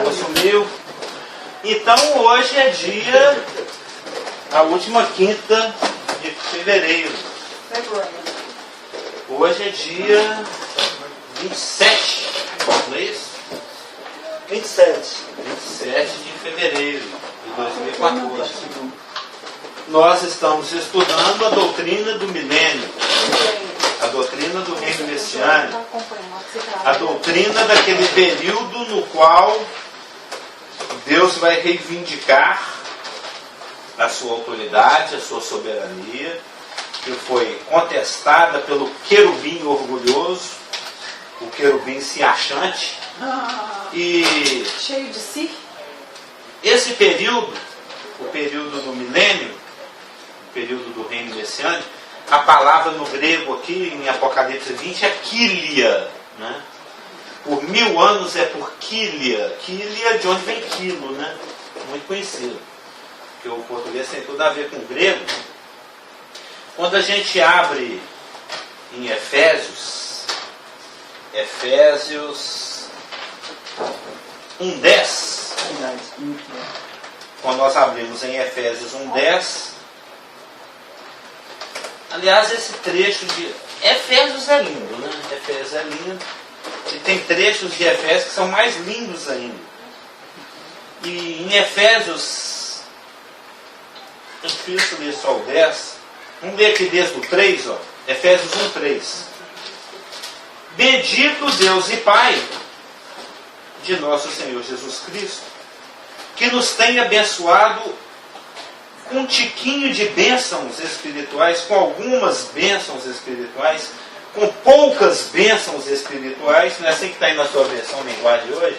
Sumiu. Então hoje é dia, a última quinta de fevereiro. Hoje é dia 27, não é isso? 27 de fevereiro de 2014. Nós estamos estudando a doutrina do milênio, a doutrina do reino messiânico, a doutrina daquele período no qual Deus vai reivindicar a sua autoridade, a sua soberania, que foi contestada pelo querubim orgulhoso, o querubim se achante, e cheio de si. Esse período, o período do milênio, o período do reino messiânico, a palavra no grego aqui, em Apocalipse 20, é Kília, né? Por 1000 anos é por Kília. Kília, de onde vem quilo, né? Muito conhecido. Porque o português tem tudo a ver com o grego. Quando a gente abre em Efésios 1:10, quando nós abrimos em Efésios 1:10, aliás, esse trecho de Efésios é lindo, né? Efésios é lindo. E tem trechos de Efésios que são mais lindos ainda. E em Efésios, eu fiz ler só o 10. Vamos ler aqui desde o 3, ó. Efésios 1:3. Bendito Deus e Pai de nosso Senhor Jesus Cristo, que nos tem abençoado com um tiquinho de bênçãos espirituais, com algumas bênçãos espirituais, com poucas bênçãos espirituais. Não é assim que está aí na sua versão linguagem de hoje?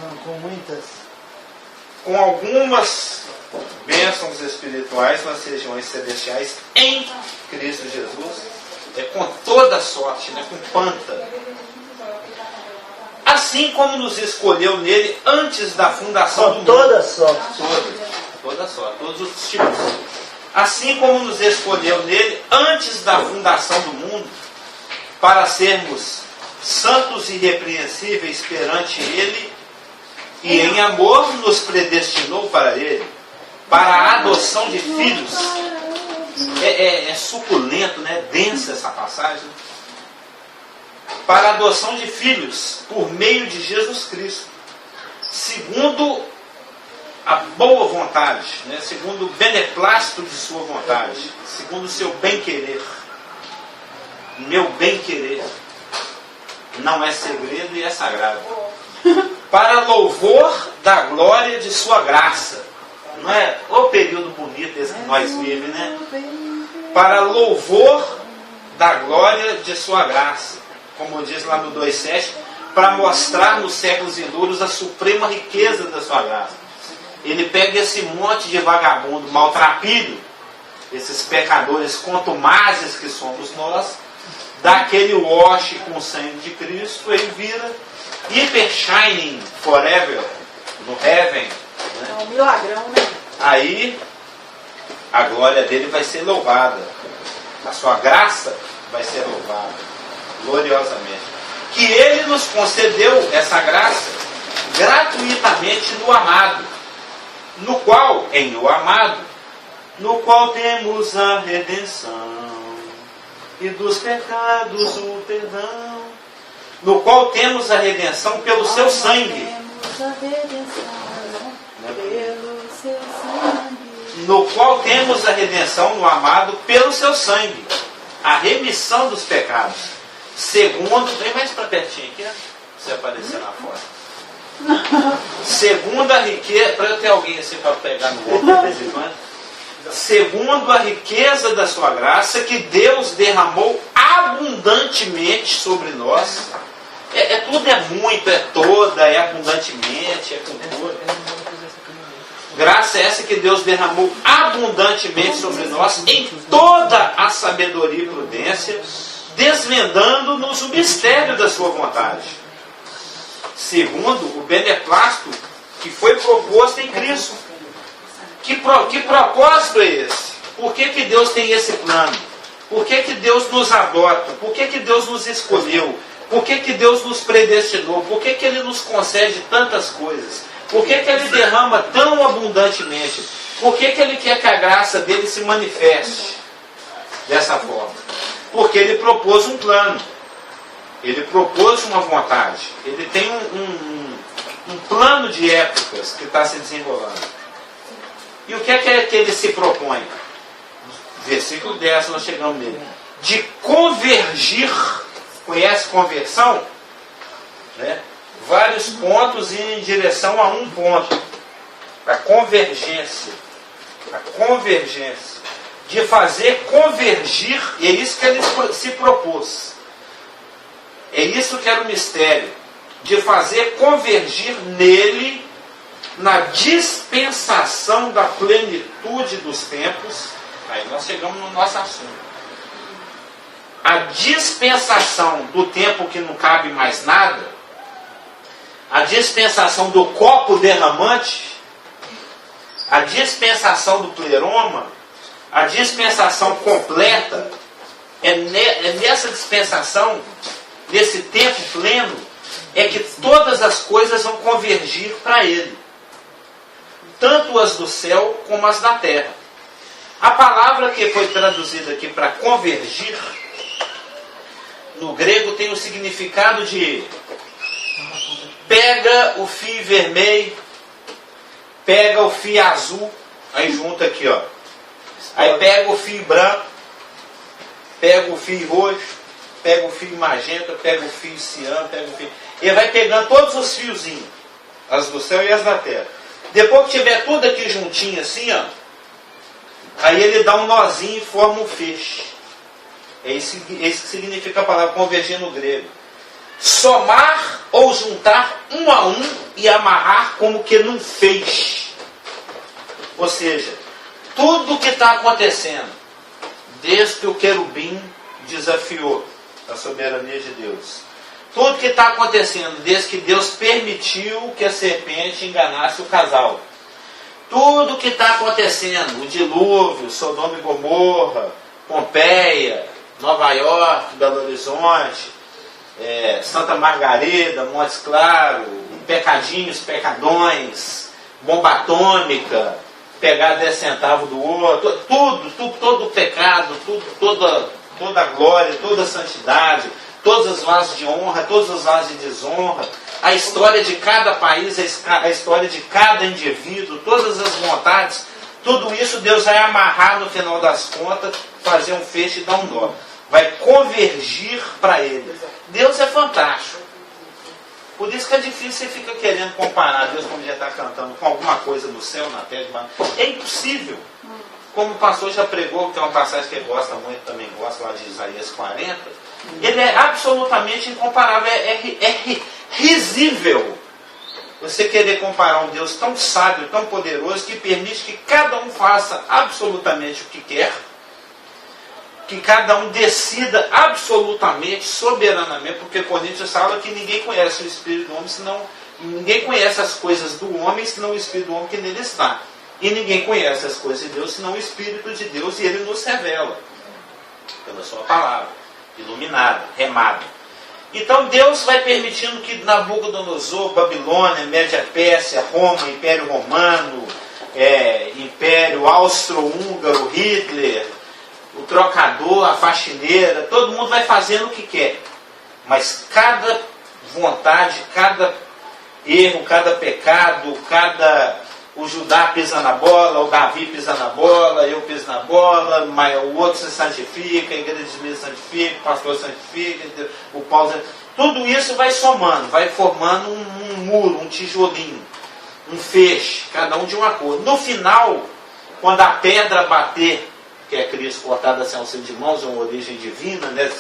Não, com muitas. Com algumas bênçãos espirituais nas regiões celestiais em Cristo Jesus. É com toda sorte, né? Com quanta. Assim como nos escolheu nele antes da fundação do mundo. Toda sorte. Toda sorte, todos os tipos. Assim como nos escolheu nele antes da fundação do mundo, para sermos santos e irrepreensíveis perante ele, e em amor nos predestinou para ele, para a adoção de filhos. É suculento, né? Densa essa passagem. Para a adoção de filhos por meio de Jesus Cristo, segundo a boa vontade, né? Segundo o beneplácito de sua vontade, segundo o seu bem-querer. Meu bem-querer não é segredo e é sagrado. Para louvor da glória de sua graça. Não é o período bonito esse que nós vivemos, né? Para louvor da glória de sua graça. Como diz lá no 2:7, para mostrar nos séculos vindouros a suprema riqueza da sua graça. Ele pega esse monte de vagabundo maltrapilho, esses pecadores contumazes que somos nós, dá aquele wash com o sangue de Cristo, ele vira hyper shining forever, no heaven. Né? É um milagrão, né? Aí a glória dele vai ser louvada, a sua graça vai ser louvada gloriosamente. Que ele nos concedeu essa graça gratuitamente no amado, no qual, em o amado, no qual temos a redenção e dos pecados o perdão, no qual temos a redenção pelo seu sangue. No qual temos a redenção no amado pelo seu sangue, a remissão dos pecados, segundo, vem mais para pertinho aqui, né? Você aparecer na foto. Segundo a riqueza, para eu ter alguém assim para pegar no outro de vez em quando. Segundo a riqueza da sua graça, que Deus derramou abundantemente sobre nós. Tudo é muito, é toda, é abundantemente, é com tudo. Graça é essa que Deus derramou abundantemente sobre nós em toda a sabedoria e prudência, desvendando-nos o mistério da sua vontade, segundo o beneplácito que foi proposto em Cristo. Que propósito é esse? Por que Deus tem esse plano? Por que Deus nos adota? Por que Deus nos escolheu? Por que que Deus nos predestinou? Por que que Ele nos concede tantas coisas? Por que que Ele derrama tão abundantemente? Por que que Ele quer que a graça dele se manifeste dessa forma? Porque Ele propôs um plano. Ele propôs uma vontade. Ele tem um plano de épocas que está se desenrolando. E o que é que Ele se propõe? Versículo 10, nós chegamos nele. De convergir, conhece conversão? Né? Vários pontos em direção a um ponto. A convergência. A convergência. De fazer convergir, e é isso que ele se propôs. É isso que era o mistério. De fazer convergir nele, na dispensação da plenitude dos tempos. Aí nós chegamos no nosso assunto. A dispensação do tempo que não cabe mais nada, a dispensação do copo derramante, a dispensação do pleroma, a dispensação completa, é nessa dispensação, nesse tempo pleno, é que todas as coisas vão convergir para Ele. Tanto as do céu como as da terra. A palavra que foi traduzida aqui para convergir, no grego tem o significado de pega o fio vermelho, pega o fio azul, aí junta aqui, ó. Aí pega o fio branco, pega o fio roxo, pega o fio magenta, pega o fio ciano, pega o fio... Ele vai pegando todos os fiozinhos, as do céu e as da terra. Depois que tiver tudo aqui juntinho assim, ó, aí ele dá um nozinho e forma um feixe. É isso que significa a palavra convergir no grego. Somar ou juntar um a um e amarrar como que num feixe. Ou seja, tudo que está acontecendo, desde que o querubim desafiou a soberania de Deus, tudo que está acontecendo, desde que Deus permitiu que a serpente enganasse o casal, tudo que está acontecendo, o dilúvio, Sodoma e Gomorra, Pompeia, Nova York, Belo Horizonte, Santa Margarida, Montes Claros, pecadinhos, pecadões, bomba atômica, pegar 10 centavos do outro, todo o pecado, toda a glória, toda a santidade, todos os vasos de honra, todos os vasos de desonra, a história de cada país, a história de cada indivíduo, todas as vontades, tudo isso Deus vai amarrar no final das contas, fazer um feixe e dar um nó. Vai convergir para Ele. Deus é fantástico. Por isso que é difícil você fica querendo comparar Deus, como já está cantando, com alguma coisa do céu, na terra. É impossível. Como o pastor já pregou, que tem uma passagem que ele gosta muito, também gosta lá de Isaías 40, ele é absolutamente incomparável, é risível você querer comparar um Deus tão sábio, tão poderoso, que permite que cada um faça absolutamente o que quer, que cada um decida absolutamente, soberanamente, porque Coríntios fala que ninguém conhece o Espírito do homem, senão ninguém conhece as coisas do homem, senão o Espírito do homem que nele está. E ninguém conhece as coisas de Deus, senão o Espírito de Deus, e Ele nos revela, pela sua palavra, iluminada, remada. Então Deus vai permitindo que Nabucodonosor, Babilônia, Média-Pérsia, Roma, Império Romano, Império Austro-Húngaro, Hitler, o trocador, a faxineira, todo mundo vai fazendo o que quer. Mas cada vontade, cada erro, cada pecado, o Judá pisa na bola, o Davi pisa na bola, eu piso na bola, mas o outro se santifica, a igreja de mim santifica, o pastor santifica, o Paulo santifica. Tudo isso vai somando, vai formando um muro, um tijolinho, um feixe, cada um de uma cor. No final, quando a pedra bater, que é Cristo cortado sem auxílio de mãos, é uma origem divina, né,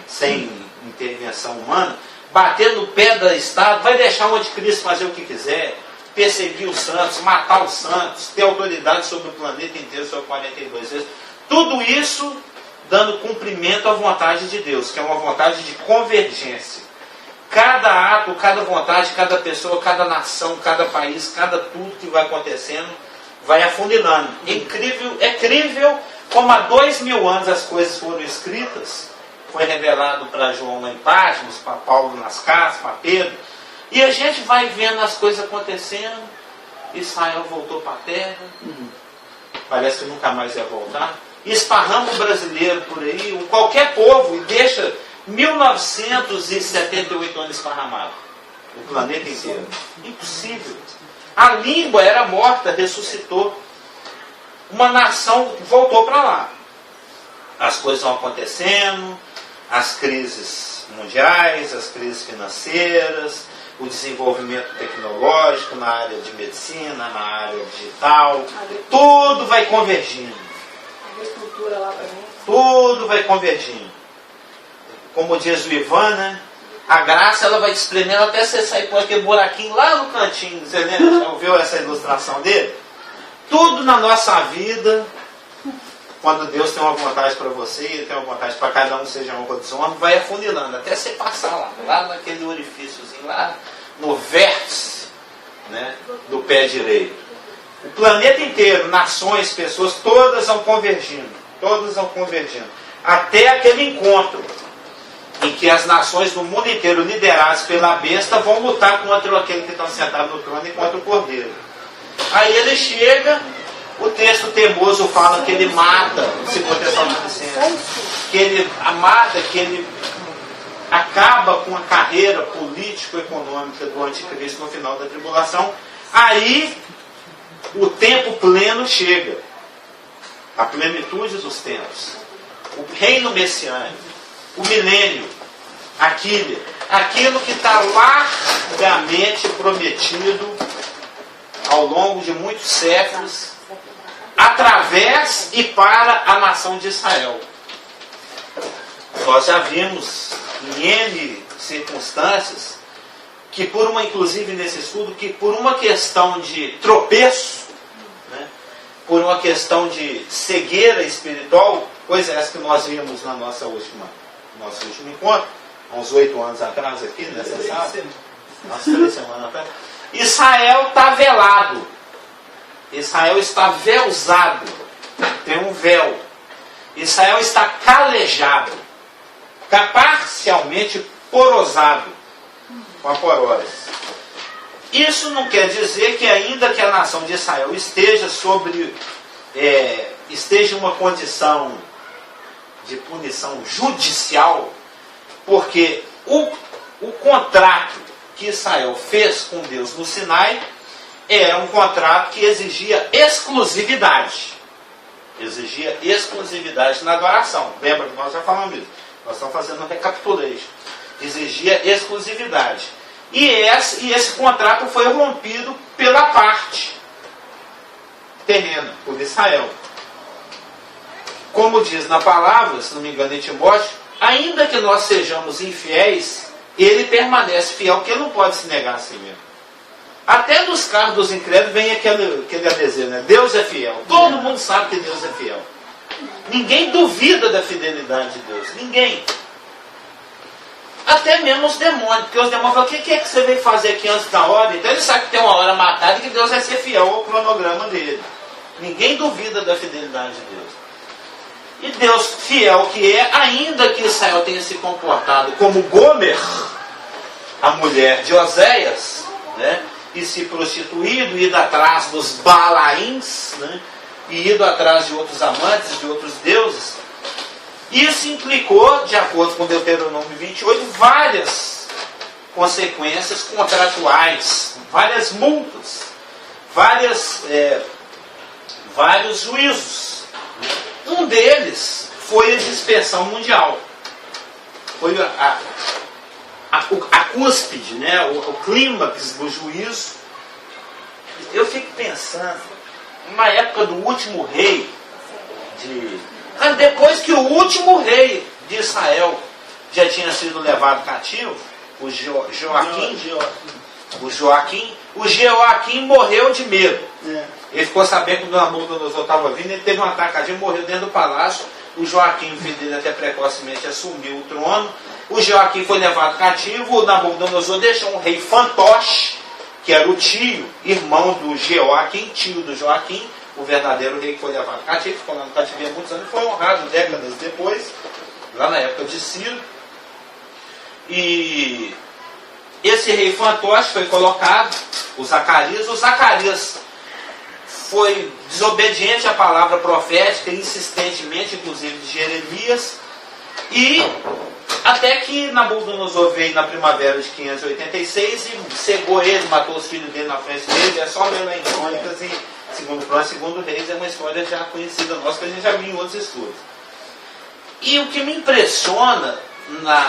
sem intervenção humana, bater no pé da estátua, vai deixar o anticristo fazer o que quiser, perseguir os santos, matar os santos, ter autoridade sobre o planeta inteiro, sobre 42 vezes. Tudo isso dando cumprimento à vontade de Deus, que é uma vontade de convergência. Cada ato, cada vontade, cada pessoa, cada nação, cada país, cada tudo que vai acontecendo, vai afunilando. É incrível como há 2000 anos as coisas foram escritas, foi revelado para João em Patmos, para Paulo nas casas, para Pedro. E a gente vai vendo as coisas acontecendo. Israel voltou para a terra. Parece que nunca mais ia voltar. Esparrama o brasileiro por aí, qualquer povo, e deixa 1978 anos esparramado. O planeta inteiro. Impossível. A língua era morta, ressuscitou. Uma nação voltou para lá. As coisas vão acontecendo, as crises mundiais, as crises financeiras, o desenvolvimento tecnológico na área de medicina, na área digital, tudo vai convergindo. Agricultura lá também. Tudo vai convergindo. Como diz o Ivan, né? A graça ela vai te espremendo até você sair por aquele buraquinho lá no cantinho. Você lembra? Já ouviu essa ilustração dele? Tudo na nossa vida, quando Deus tem uma vontade para você, Ele tem uma vontade para cada um, seja um ou desonra, vai afunilando até você passar lá naquele orifíciozinho, lá no vértice, né, do pé direito. O planeta inteiro, nações, pessoas, todas vão convergindo, até aquele encontro em que as nações do mundo inteiro, lideradas pela besta, vão lutar contra aquele que está sentado no trono e contra o cordeiro. Aí ele chega, o texto teimoso fala que ele mata, segundo Tessalonicenses, que ele mata, que ele acaba com a carreira político-econômica do anticristo no final da tribulação. Aí o tempo pleno chega, a plenitude dos tempos, o reino messiânico, o milênio, aquilo que está largamente prometido ao longo de muitos séculos, através e para a nação de Israel. Nós já vimos em N circunstâncias que inclusive nesse estudo, que por uma questão de tropeço, né, por uma questão de cegueira espiritual, coisa essa que nós vimos na nosso último encontro, há uns 8 anos atrás aqui, nessa sala, umas 3 semanas atrás, Israel está velado. Israel está velzado. Tem um véu. Israel está calejado. Parcialmente porosado. Com a porose. Isso não quer dizer que ainda que a nação de Israel esteja em uma condição de punição judicial, porque o contrato que Israel fez com Deus no Sinai era um contrato que exigia exclusividade. Exigia exclusividade na adoração. Lembra que nós já falamos isso? Nós estamos fazendo um recapitulation. Exigia exclusividade. E esse contrato foi rompido pela parte terrena, por Israel. Como diz na palavra, se não me engano em Timóteo, ainda que nós sejamos infiéis, ele permanece fiel, porque ele não pode se negar a si mesmo. Até nos carros dos incrédulos vem aquele adesivo, né? Deus é fiel. Todo mundo sabe que Deus é fiel. Ninguém duvida da fidelidade de Deus. Ninguém. Até mesmo os demônios. Porque os demônios falam, o que é que você veio fazer aqui antes da hora? Então ele sabe que tem uma hora marcada e que Deus vai ser fiel ao cronograma dele. Ninguém duvida da fidelidade de Deus. E Deus fiel que é, ainda que Israel tenha se comportado como Gomer, a mulher de Oséias, né, e se prostituído, ido atrás dos Balaíns, né, e ido atrás de outros amantes, de outros deuses, isso implicou, de acordo com Deuteronômio 28, várias consequências contratuais, várias multas, vários juízos. Um deles foi a dispersão mundial. Foi a cúspide, né? o clímax do juízo. Eu fico pensando, na época do último rei, depois que o último rei de Israel já tinha sido levado cativo, o Joaquim morreu de medo. Ele ficou sabendo que o Nabucodonosor estava vindo, ele teve um ataque cardíaco e morreu dentro do palácio. O Joaquim, filho dele, até precocemente assumiu o trono. O Joaquim foi levado cativo, o Nabucodonosor deixou um rei fantoche, que era o tio, irmão do Joaquim, tio do Joaquim, o verdadeiro rei que foi levado cativo, ficou lá no cativeiro há muitos anos, foi honrado décadas depois. lá na época de Ciro. E esse rei fantoche foi colocado, o Zacarias. O Zacarias foi desobediente à palavra profética, insistentemente, inclusive de Jeremias. E até que Nabucodonosor veio na primavera de 586 e cegou ele, matou os filhos dele na frente dele. É só ler lá em Crônicas e segundo Crônicas, segundo Reis, é uma história já conhecida nossa, que a gente já viu em outros estudos. E o que me impressiona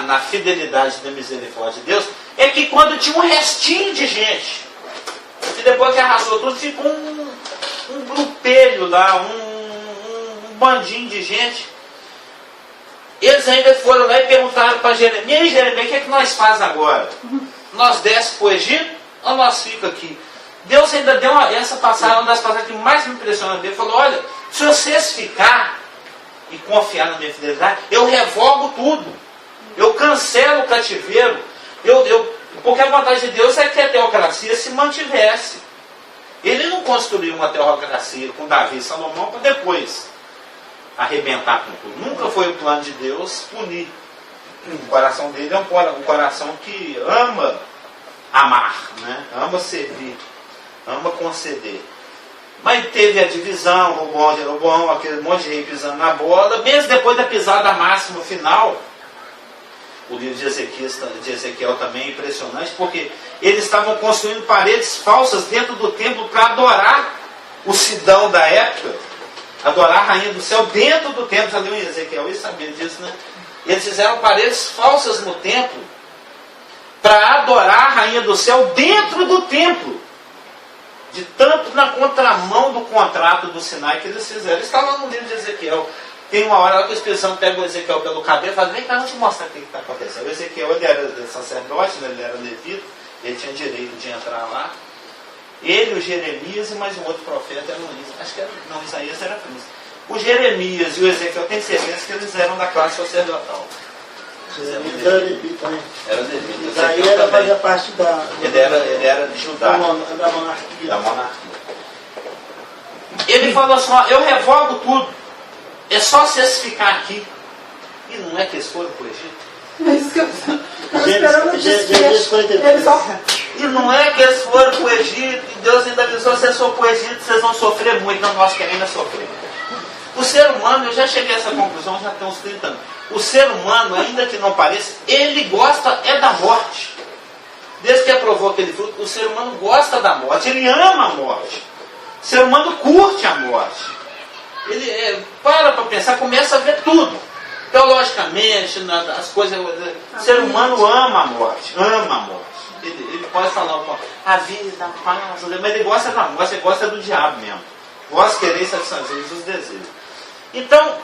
na fidelidade da misericórdia de Deus é que quando tinha um restinho de gente, e depois que arrasou tudo, ficou um grupelho lá, um bandinho de gente. Eles ainda foram lá e perguntaram para Jeremias: e aí, Jeremias, o que é que nós fazemos agora? Nós desce para o Egito ou nós fica aqui? Deus ainda deu essa passagem, uma das passagens que mais me impressiona dele. Falou: olha, se vocês ficar e confiar na minha fidelidade, eu revogo tudo. Eu cancelo o cativeiro. Porque a vontade de Deus é que a teocracia se mantivesse. Ele não construiu uma teocracia com Davi e Salomão para depois arrebentar com tudo. Nunca foi o plano de Deus punir. O coração dele é um coração que ama amar, né? Ama servir, ama conceder. Mas teve a divisão, Roboão, Jeroboão, aquele monte de rei pisando na bola. Mesmo depois da pisada máxima final, o livro de Ezequiel também é impressionante, porque eles estavam construindo paredes falsas dentro do templo para adorar o Sidão da época, adorar a rainha do céu dentro do templo. Já leu em Ezequiel isso, sabia disso, né? Eles fizeram paredes falsas no templo para adorar a rainha do céu dentro do templo, de tanto na contramão do contrato do Sinai que eles fizeram. Está lá no livro de Ezequiel. Tem uma hora lá que o Espírito Santo pega o Ezequiel pelo cabelo e fala: vem cá, deixa eu te mostrar o que está acontecendo. O Ezequiel, ele era sacerdote, né? Ele era levita, ele tinha direito de entrar lá. Ele, o Jeremias e mais um outro profeta, era acho que era, não, Isaías era príncipe. O Jeremias e o Ezequiel, tem certeza que eles eram da classe sacerdotal. Jeremias era levita, né? Era levita. Isaías era fazia parte da... Ele era de Judá. Da monarquia. Da monarquia. Ele falou assim: ó, eu revogo tudo. É só vocês ficar aqui. E não é que eles foram para o Egito? É isso que eu estava esperando o desfecho. E não é que eles foram para o Egito, e Deus ainda avisou: vocês for para o Egito, vocês vão sofrer muito. Não, nós queremos sofrer. O ser humano, eu já cheguei a essa conclusão já tem uns 30 anos. O ser humano, ainda que não pareça, ele gosta da morte. Desde que aprovou aquele fruto, o ser humano gosta da morte, ele ama a morte. O ser humano curte a morte. Ele para pensar, começa a ver tudo. Teologicamente, as coisas. O ser humano ama a morte. Ama a morte. Ele pode falar a vida, a paz, mas ele gosta da morte, ele gosta do diabo mesmo. Gosta de querer satisfazer os desejos. Então,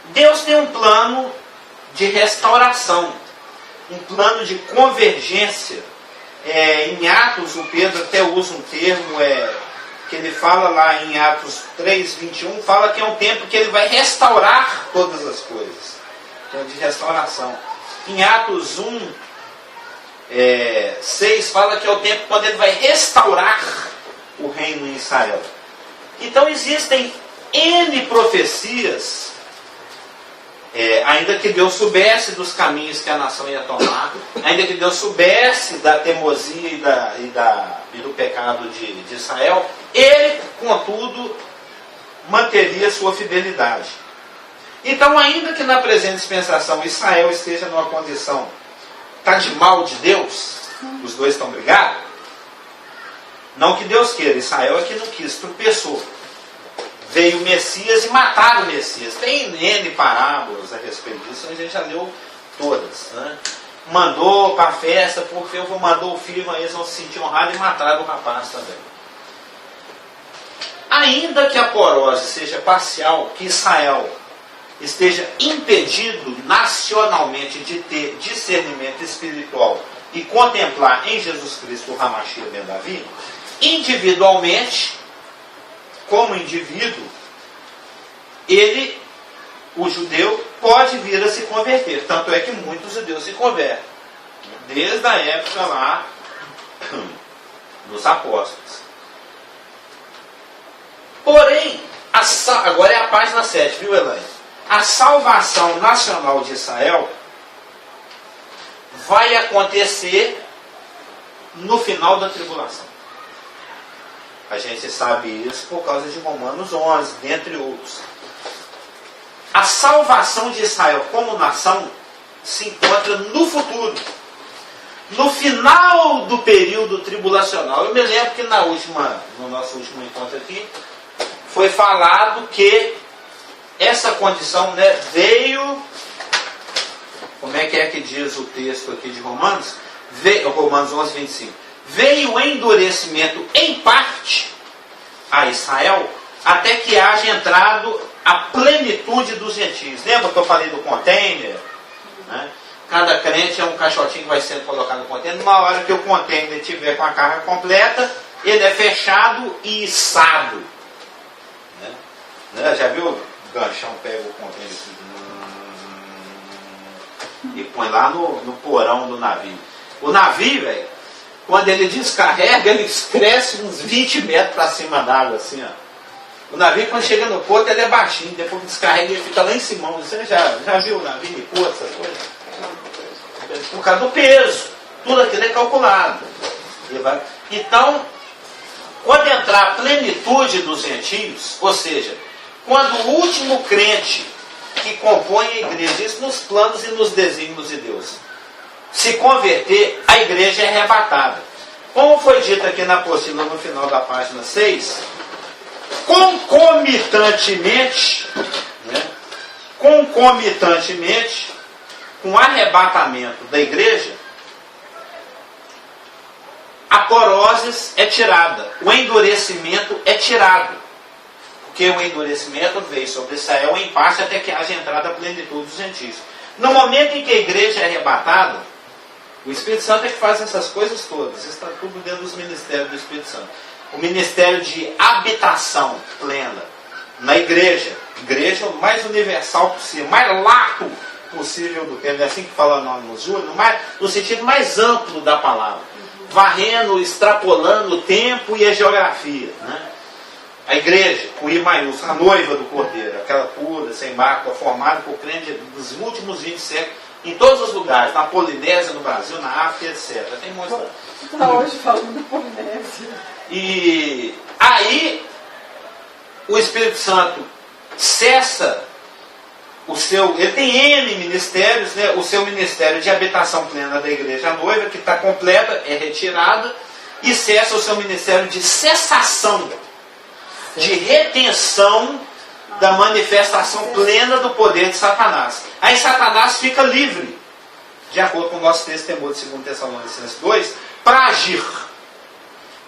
Deus tem um plano de restauração, um plano de convergência. Em Atos, o Pedro até usa um termo que ele fala lá em Atos 3:21, fala que é um tempo que ele vai restaurar todas as coisas. Então, de restauração. Em Atos 1:6 fala que é o tempo quando ele vai restaurar o reino em Israel. Então existem N profecias, ainda que Deus soubesse dos caminhos que a nação ia tomar, ainda que Deus soubesse da teimosia e do pecado de Israel, ele, contudo, manteria sua fidelidade. Então, ainda que na presente dispensação Israel esteja numa condição, está de mal de Deus, os dois estão brigados, não que Deus queira, Israel é que não quis, tropeçou. Veio o Messias e mataram o Messias. Tem N parábolas a respeito disso, a gente já leu todas, né? Mandou para a festa, porque mandou o filho, eles vão se sentir honrados e mataram o rapaz também. Ainda que a porose seja parcial, que Israel esteja impedido nacionalmente de ter discernimento espiritual e contemplar em Jesus Cristo o Hamashia ben Davi, individualmente, como indivíduo, o judeu, pode vir a se converter. Tanto é que muitos judeus se convertem. Desde a época lá dos apóstolos. Porém, agora é a página 7, viu, Elaine? a salvação nacional de Israel vai acontecer no final da tribulação. A gente sabe isso por causa de Romanos 11, dentre outros. A salvação de Israel como nação se encontra no futuro, no final do período tribulacional. Eu me lembro que no nosso último encontro aqui, foi falado que essa condição, né, veio, como é que diz o texto aqui de Romanos? Romanos 11, 25. Veio o endurecimento em parte a Israel, até que haja entrado a plenitude dos gentios. Lembra que eu falei do container? Né? Cada crente é um caixotinho que vai sendo colocado no container. Uma hora que o container estiver com a carga completa, ele é fechado e içado. Né? Já viu o ganchão pega o container e põe lá no porão do navio. O navio, velho, quando ele descarrega, ele cresce uns 20 metros para cima d'água, assim, ó. O navio, quando chega no porto, ele é baixinho. Depois que descarrega, ele fica lá em cima. Você já viu o navio, porto, essas coisas? Por causa do peso. Tudo aquilo é calculado. Então, quando entrar a plenitude dos gentios, ou seja, quando o último crente que compõe a igreja, isso nos planos e nos desígnios de Deus, se converter, a igreja é arrebatada. Como foi dito aqui na apostila no final da página 6, concomitantemente com o arrebatamento da igreja, a poroses é tirada, o endurecimento é tirado. Porque o endurecimento veio sobre Israel em parte até que haja entrada a plenitude dos gentios. No momento em que a igreja é arrebatada, o Espírito Santo é que faz essas coisas todas. Isso está tudo dentro dos ministérios do Espírito Santo. O ministério de habitação plena na igreja. Igreja o mais universal possível, mais lato possível do termo. É assim que fala no Júlio, no sentido mais amplo da palavra. Varrendo, extrapolando o tempo e a geografia. Né? A igreja, com I maiúsculo, a noiva do Cordeiro, aquela pura, sem mácula, formada por crentes dos últimos 20 séculos, em todos os lugares, na Polinésia, no Brasil, na África, etc. Tem muitos. Você está hoje falando da Polinésia. E aí, o Espírito Santo cessa o seu. Ele tem N ministérios, né? O seu ministério de habitação plena da igreja noiva, que está completa, é retirada, e cessa o seu ministério de cessação, de retenção da manifestação plena do poder de Satanás. Aí Satanás fica livre, de acordo com o nosso texto de 2 Tessalonicenses 2, para agir,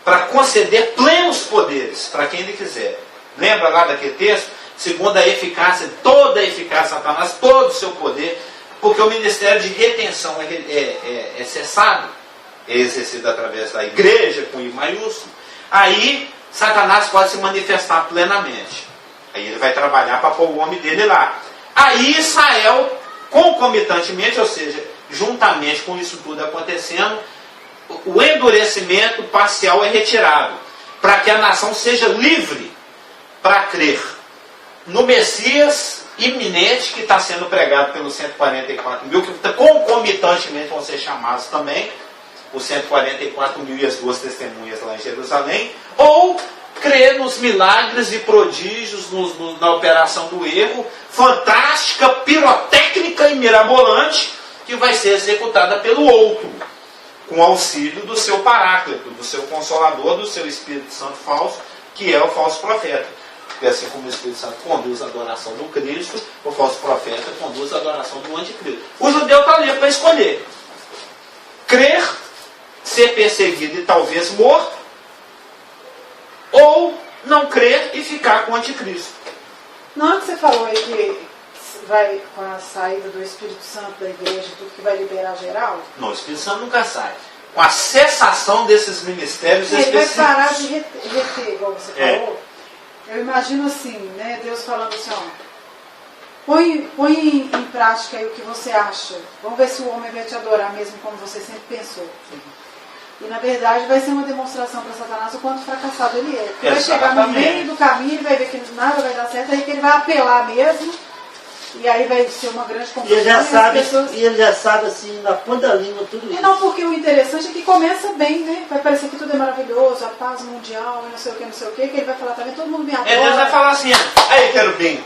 para conceder plenos poderes para quem ele quiser. Lembra lá daquele texto? Segundo a eficácia, toda a eficácia de Satanás, todo o seu poder, porque o ministério de retenção é cessado, é exercido através da igreja, com I maiúsculo. Aí Satanás pode se manifestar plenamente. Aí ele vai trabalhar para pôr o homem dele lá. Aí Israel, concomitantemente, ou seja, juntamente com isso tudo acontecendo, o endurecimento parcial é retirado, para que a nação seja livre para crer no Messias iminente que está sendo pregado pelos 144 mil, que concomitantemente vão ser chamados também, os 144 mil e as 2 testemunhas lá em Jerusalém, ou crer nos milagres e prodígios, na operação do erro, fantástica, pirotécnica e mirabolante, que vai ser executada pelo outro, com auxílio do seu paráclito, do seu consolador, do seu Espírito Santo falso, que é o falso profeta. Porque assim como o Espírito Santo conduz a adoração do Cristo, o falso profeta conduz a adoração do anticristo. O judeu está ali para escolher: crer, ser perseguido e talvez morto, ou não crer e ficar com o anticristo. Na hora que você falou aí que vai com a saída do Espírito Santo da igreja, tudo que vai liberar geral? Não, o Espírito Santo nunca sai. Com a cessação desses ministérios ele específicos. Vai parar de reter, igual você falou. Eu imagino assim, né? Deus falando assim, ó, põe em prática aí o que você acha. Vamos ver se o homem vai te adorar mesmo como você sempre pensou. E na verdade vai ser uma demonstração para Satanás o quanto fracassado ele é. Porque vai chegar no meio do caminho, ele vai ver que nada vai dar certo, aí que ele vai apelar mesmo E aí vai ser uma grande E confusão. ele já as sabe, pessoas... e ele já sabe assim, na ponta da língua, tudo E isso. não, porque o interessante é que começa bem, né? Vai parecer que tudo é maravilhoso, a paz mundial, e não sei o que, não sei o que ele vai falar, tá vendo? Todo mundo me adora. Deus vai falar assim, aí querubim,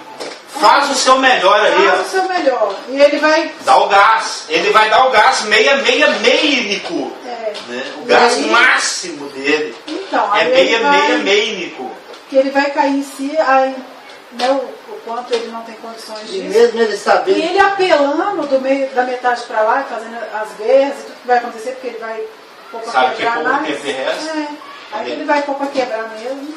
faz o seu melhor aí, Faz o ó. seu melhor. E ele vai... Dá o gás. Ele vai dar o gás meínico. É, Né? O e gás aí- máximo dele. Então, É aí ele vai... meínico. Que ele vai cair em si, aí, né, o quanto ele não tem condições E disso. mesmo ele sabendo. E ele apelando do meio da metade para lá, fazendo as guerras e tudo que vai acontecer, porque ele vai pôr para Sabe que quebrar pouco mais. tempo resta? Aí ele vai pôr para quebrar mesmo,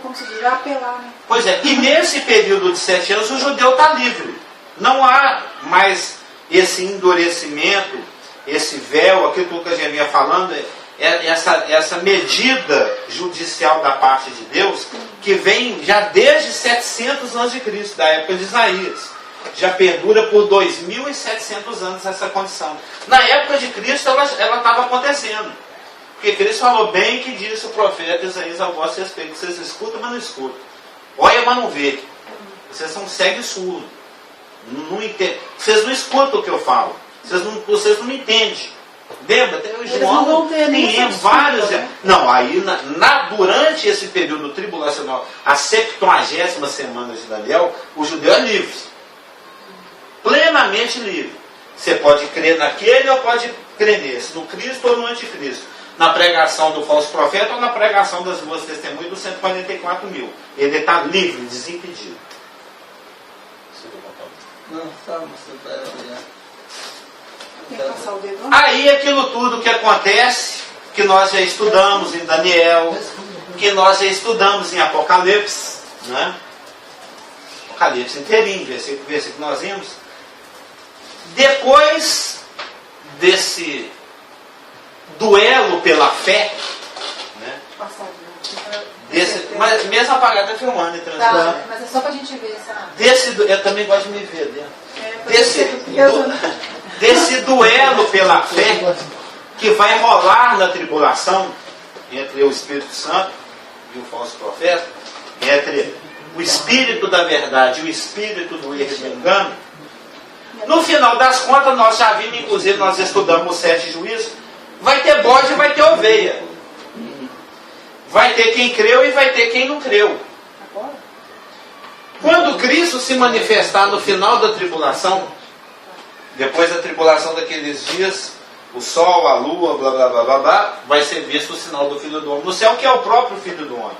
como se diz, vai apelar, né? Pois é, e nesse período de 7 anos o judeu está livre. Não há mais esse endurecimento, esse véu, aquilo que a gente vinha falando, essa medida judicial da parte de Deus, que vem já desde 700 a.C., da época de Isaías. Já perdura por 2.700 anos essa condição. Na época de Cristo ela estava acontecendo. Porque Cristo falou bem que disse o profeta Isaías ao vosso respeito. Vocês escutam, mas não escutam. Olha, mas não vê. Vocês são cegos e surdos. Não entendem. Vocês não escutam o que eu falo. Vocês não me entendem. Lembra? Tem o Eles João, não vão ter nem tem essa vários. desculpa, né? Não, aí durante esse período tribulacional, a 70ª semana de Daniel, o judeu é livre. Plenamente livre. Você pode crer naquele ou pode crer nesse, no Cristo ou no anticristo. Na pregação do falso profeta ou na pregação das duas testemunhas dos 144 mil. Ele está livre, desimpedido. Não, só você vai olhar. Tem que passar o dedo. Aí aquilo tudo que acontece, que nós já estudamos em Daniel, que nós já estudamos em Apocalipse, né? Apocalipse inteirinho, versículo que nós vimos. Depois desse duelo pela fé, né? Passar o dedo. Mas mesmo apagado está filmando e transmitindo. Tá, mas é só pra gente ver essa... Eu também gosto de me ver dentro. pra Desse, você- desse duelo pela fé que vai rolar na tribulação entre o Espírito Santo e o falso profeta, entre o Espírito da verdade e o Espírito do erro e do engano. No final das contas, nós já vimos, inclusive nós estudamos os 7 juízos, vai ter bode e vai ter ovelha. Vai ter quem creu e vai ter quem não creu. Agora? Quando Cristo se manifestar no final da tribulação, depois da tribulação daqueles dias, o sol, a lua, blá blá blá blá blá, vai ser visto o sinal do Filho do Homem no céu, que é o próprio Filho do Homem.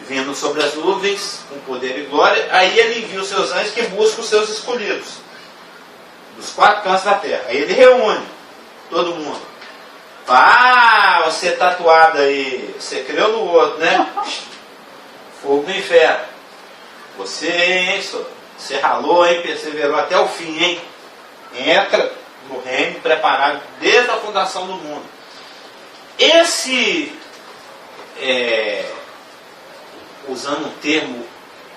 Vindo sobre as nuvens, com poder e glória, aí ele envia os seus anjos que buscam os seus escolhidos, dos 4 cantos da terra. Aí ele reúne todo mundo. Ah, você tatuado aí, você creu no outro, né? Fogo no inferno. Você, hein, você ralou, hein, perseverou até o fim, hein? Entra no reino preparado desde a fundação do mundo. Esse, usando um termo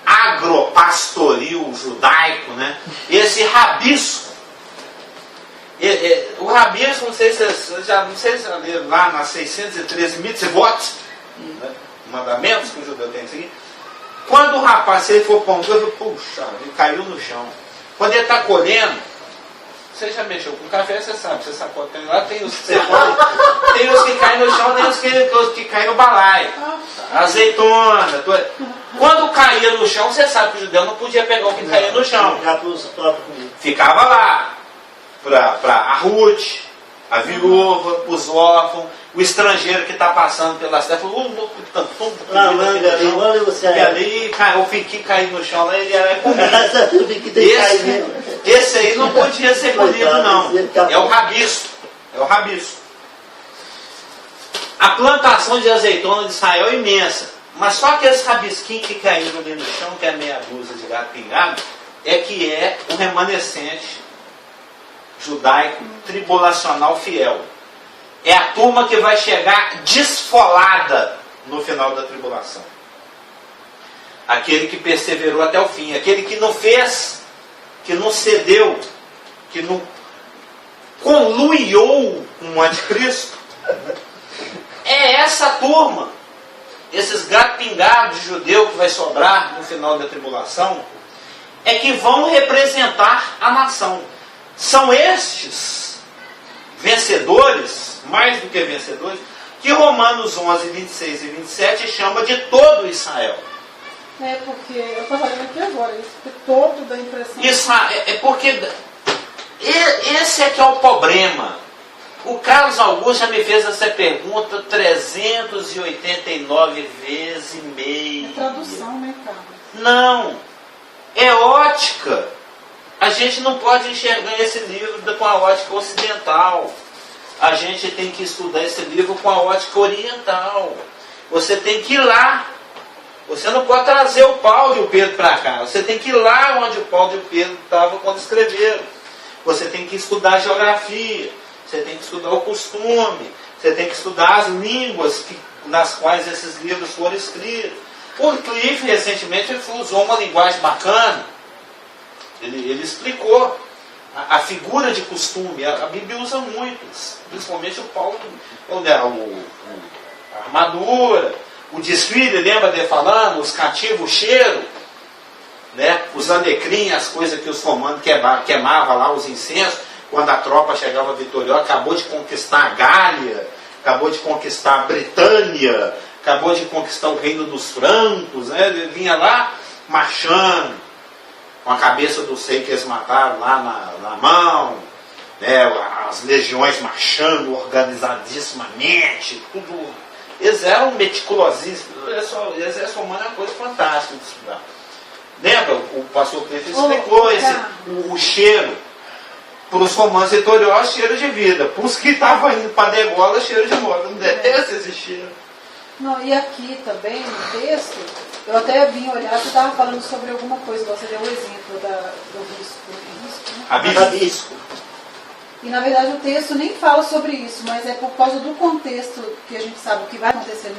agropastoril judaico, né? Esse rabisco. O rabisco, não sei se vocês já leram lá nas 613 mitzvot, né? Mandamentos que o judeu tem que seguir. Quando o rapaz, se ele for pão doce, puxa, ele caiu no chão. Quando ele está colhendo, você já mexeu com café, você sabe, você sacode, lá tem os que você colhe, tem os que caem no chão, tem os que caem no balaio. Azeitona. Quando caía no chão, você sabe que o judeu não podia pegar o que caía no chão. Já para os próprios comigo. Ficava lá. Para a Ruth, a viúva, os órfãos, o estrangeiro que está passando pela cidade, falou, Olha você e ali o fiqui caiu no chão, lá ele era comido. esse, Esse aí não podia ser colhido, não. É o rabiço. É o rabiço. A plantação de azeitona de Israel é imensa, mas só aqueles rabisquinhos que caíram ali no chão, que é meia dúzia de gato pingado, é que é o remanescente judaico tribulacional fiel. É a turma que vai chegar desfolada no final da tribulação. Aquele que perseverou até o fim, aquele que não fez, que não cedeu, que não conluiou com o anticristo. É essa turma, esses gatos pingados de judeu que vai sobrar no final da tribulação, é que vão representar a nação. São estes vencedores, mais do que vencedores, que Romanos 11, 26 e 27 chama de todo Israel. É porque, eu estava lendo aqui agora, isso porque todo dá a impressão... É porque esse é que é o problema. O Carlos Augusto já me fez essa pergunta 389 vezes e meia. É tradução, né, Carlos? Não, é ótica. A gente não pode enxergar esse livro com a ótica ocidental. A gente tem que estudar esse livro com a ótica oriental. Você tem que ir lá. Você não pode trazer o Paulo e o Pedro para cá. Você tem que ir lá onde o Paulo e o Pedro estavam quando escreveram. Você tem que estudar a geografia. Você tem que estudar o costume. Você tem que estudar as línguas nas quais esses livros foram escritos. O Cliff, recentemente, usou uma linguagem bacana. Ele explicou a figura de costume. A Bíblia usa muito, principalmente o Paulo, a armadura, o desfile, lembra dele falando? Os cativos, o cheiro, né? Os alecrim, as coisas que os romanos queimavam lá, os incensos, quando a tropa chegava vitoriosa, acabou de conquistar a Gália, acabou de conquistar a Britânia, acabou de conquistar o reino dos francos, né? Ele vinha lá marchando, com a cabeça do sei que eles mataram lá na mão, né? As legiões marchando organizadissimamente, tudo. Eles eram meticulosíssimos. O exército romano é uma coisa fantástica de estudar. Lembra? O pastor Cliff explicou o cheiro. Para os romanos vitoriosos, cheiro de vida. Para os que estavam indo para a degola, cheiro de morte. Não detesta esse cheiro. Não, e aqui também, no texto, eu até vim olhar, você estava falando sobre alguma coisa, você deu o exemplo do risco, né? Rabisco. E na verdade o texto nem fala sobre isso, mas é por causa do contexto que a gente sabe o que vai acontecer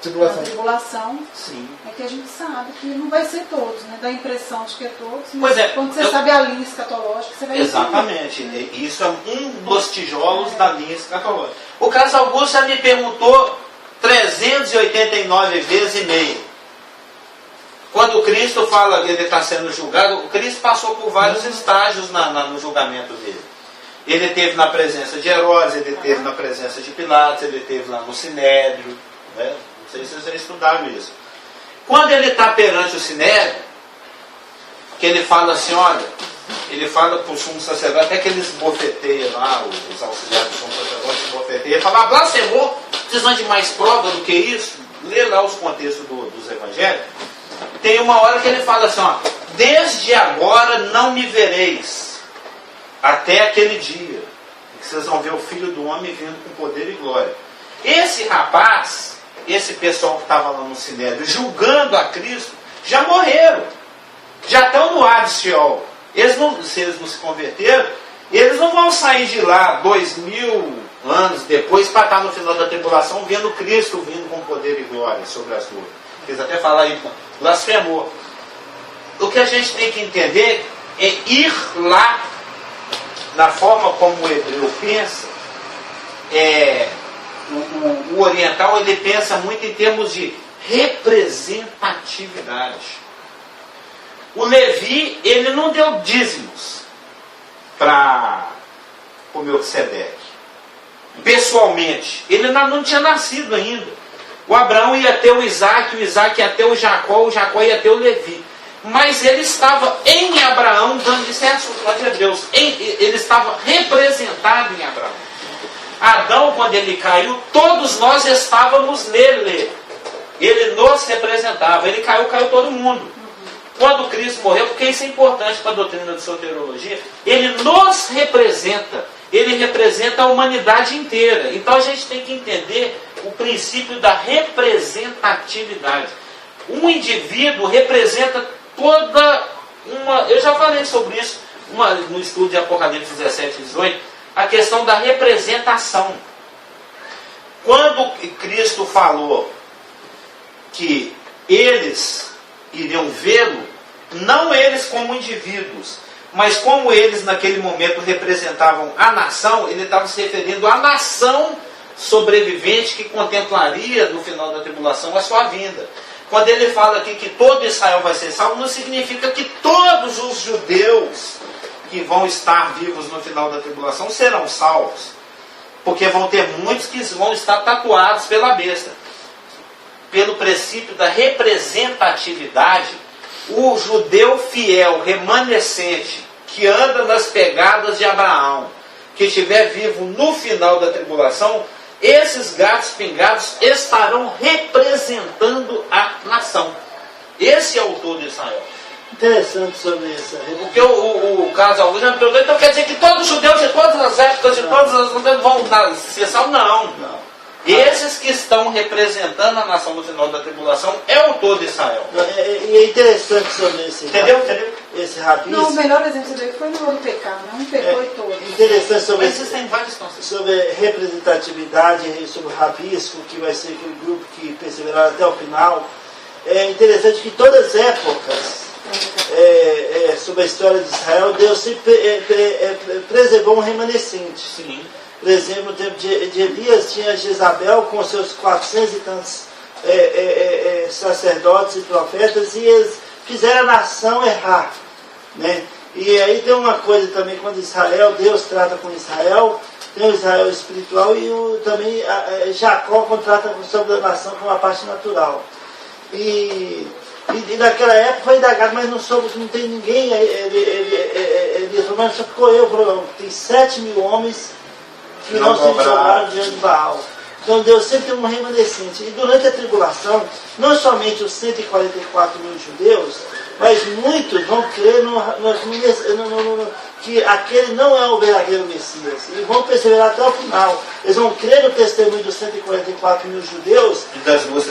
na tribulação, sim, é que a gente sabe que não vai ser todos, né? Dá a impressão de que é todos, mas pois é, quando você sabe a linha escatológica, você vai exatamente, entender. Isso é um dos tijolos da linha escatológica. O Carlos Augusto já me perguntou 389 vezes e meia. Quando Cristo fala que ele está sendo julgado, o Cristo passou por vários estágios no julgamento dele. Ele esteve na presença de Herodes, ele esteve na presença de Pilatos, ele esteve lá no Sinédrio, né? Não sei se vocês já estudaram isso. Quando ele está perante o Sinédrio, que ele fala assim, olha, ele fala para o sumo sacerdote, até que eles bofeteiam lá, os auxiliares do sumo sacerdote bofeteiam, ele fala, blasfemou, precisando de mais prova do que isso, lê lá os contextos dos evangelhos. Tem uma hora que ele fala assim, ó, desde agora não me vereis, até aquele dia, que vocês vão ver o Filho do Homem vindo com poder e glória. Esse rapaz, esse pessoal que estava lá no Sinédrio, julgando a Cristo, já morreram, já estão no Hades Sheol. Se eles não se converteram, eles não vão sair de lá 2000 anos depois para estar no final da tribulação vendo Cristo vindo com poder e glória sobre as nuvens. Eles até falaram aí, blasfemou. O que a gente tem que entender é ir lá, na forma como o hebreu pensa. O oriental ele pensa muito em termos de representatividade. O Levi, ele não deu dízimos para o Melquisedeque. Pessoalmente, ele não tinha nascido ainda. O Abraão ia ter o Isaac ia ter o Jacó ia ter o Levi. Mas ele estava em Abraão, dando isso é a de Hebreus. Ele estava representado em Abraão. Adão, quando ele caiu, todos nós estávamos nele. Ele nos representava. Ele caiu todo mundo. Quando Cristo morreu, porque isso é importante para a doutrina de soteriologia, ele nos representa. Ele representa a humanidade inteira. Então a gente tem que entender o princípio da representatividade. Um indivíduo representa toda uma... Eu já falei sobre isso no estudo de Apocalipse 17 e 18, a questão da representação. Quando Cristo falou que eles iriam vê-lo, não eles como indivíduos, mas como eles naquele momento representavam a nação, ele estava se referindo à nação sobrevivente que contemplaria no final da tribulação a sua vinda. Quando ele fala aqui que todo Israel vai ser salvo, não significa que todos os judeus que vão estar vivos no final da tribulação serão salvos. Porque vão ter muitos que vão estar tatuados pela besta. Pelo princípio da representatividade, o judeu fiel, remanescente, que anda nas pegadas de Abraão, que estiver vivo no final da tribulação, esses gatos pingados estarão representando a nação. Esse é o todo de Israel. Interessante sobre isso. Porque o Carlos Augusto já me perguntou, então quer dizer que todos os judeus de todas as épocas, de todas as vão ser salvos? Não. Esses que estão representando a nação no final da tribulação é o todo de Israel. E é interessante sobre esse. Entendeu? Esse rabisco. Não, o melhor exemplo que você deu foi no do pecado, não pecou e todo. Interessante sobre Mas existem vários conceitos. sobre representatividade e sobre o rabisco, que vai ser aquele grupo que perseverar até o final. É interessante que todas as épocas, sobre a história de Israel, Deus sempre preservou um remanescente. Sim. Por exemplo, no tempo de Elias, tinha Jezabel com seus 400 e tantos sacerdotes e profetas, e eles fizeram a nação errar. Né? E aí tem uma coisa também, quando Israel, Deus trata com Israel, tem o Israel espiritual e também Jacó contrata sobre a nação com a parte natural. E naquela época foi indagado, mas não soube que não tem ninguém. Ele falou, mas só ficou eu, tem 7.000 homens que não se jogaram diante de Baal. Então Deus sempre tem um remanescente. E durante a tribulação, não somente os 144 mil judeus, mas muitos vão crer que aquele não é o verdadeiro Messias. E vão perseverar até o final. Eles vão crer no testemunho dos 144 mil judeus E das duas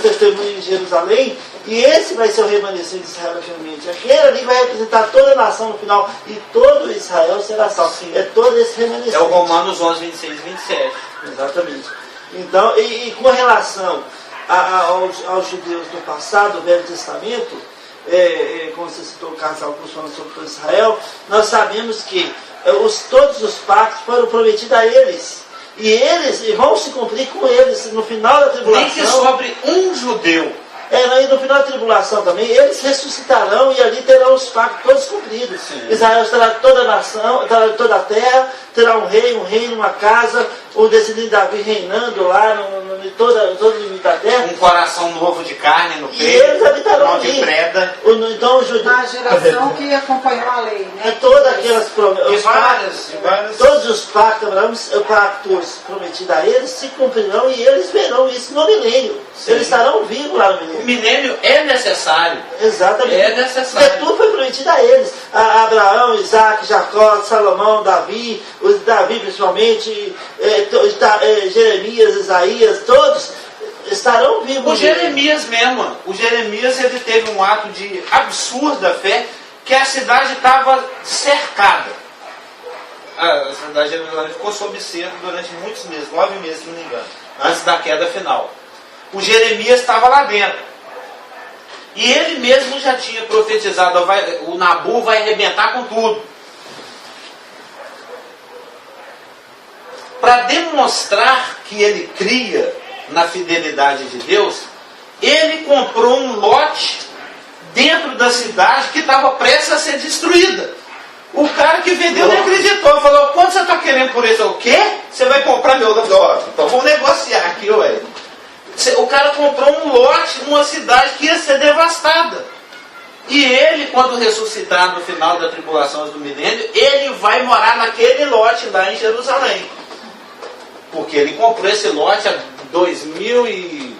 testemunhas em Jerusalém. E esse vai ser o remanescente de Israel finalmente. Aquele ali vai representar toda a nação no final. E todo Israel será salvo. É todo esse remanescente. É o Romanos 11, 26 e 27. Exatamente. Então, e com relação aos judeus do passado, do Velho Testamento, como você citou o Carlos Augusto falando sobre todo Israel, nós sabemos que todos os pactos foram prometidos a eles. E eles vão se cumprir com eles no final da tribulação. Nem que sobre um judeu. E no final da tribulação também, eles ressuscitarão e ali terão os pactos todos cumpridos. Sim. Israel terá toda a nação, terá toda a terra, terá um reino, uma casa, o descendente de Davi reinando lá em todo o limite da terra. Um coração novo de carne no E peito. eles habitarão de ali. preda. Então, os judeus, Na geração que acompanhou a lei, né? todas aquelas promessas, De várias. todos os pactos prometidos a eles se cumprirão e eles verão isso no milênio. Sim. Eles estarão vivos lá no O milênio. milênio é necessário. Exatamente. É necessário. Porque tudo foi prometido a eles. A Abraão, Isaac, Jacó, Salomão, Davi principalmente, Jeremias, Isaías, todos estarão vivos. O Jeremias mesmo. O Jeremias ele teve um ato de absurda fé, que a cidade estava cercada. A cidade de Jerusalém ficou sob cerco durante muitos meses, 9 meses, se não me engano, antes da queda final. O Jeremias estava lá dentro. E ele mesmo já tinha profetizado, o Nabu vai arrebentar com tudo. Para demonstrar que ele cria na fidelidade de Deus, ele comprou um lote dentro da cidade que estava prestes a ser destruída. O cara que vendeu não acreditou, falou, quanto você está querendo por isso? O quê? Você vai comprar meu lote? Então vamos negociar aqui, ué. O cara comprou um lote numa cidade que ia ser devastada. E ele, quando ressuscitar no final da tribulação do milênio, ele vai morar naquele lote lá em Jerusalém. Porque ele comprou esse lote há 2.500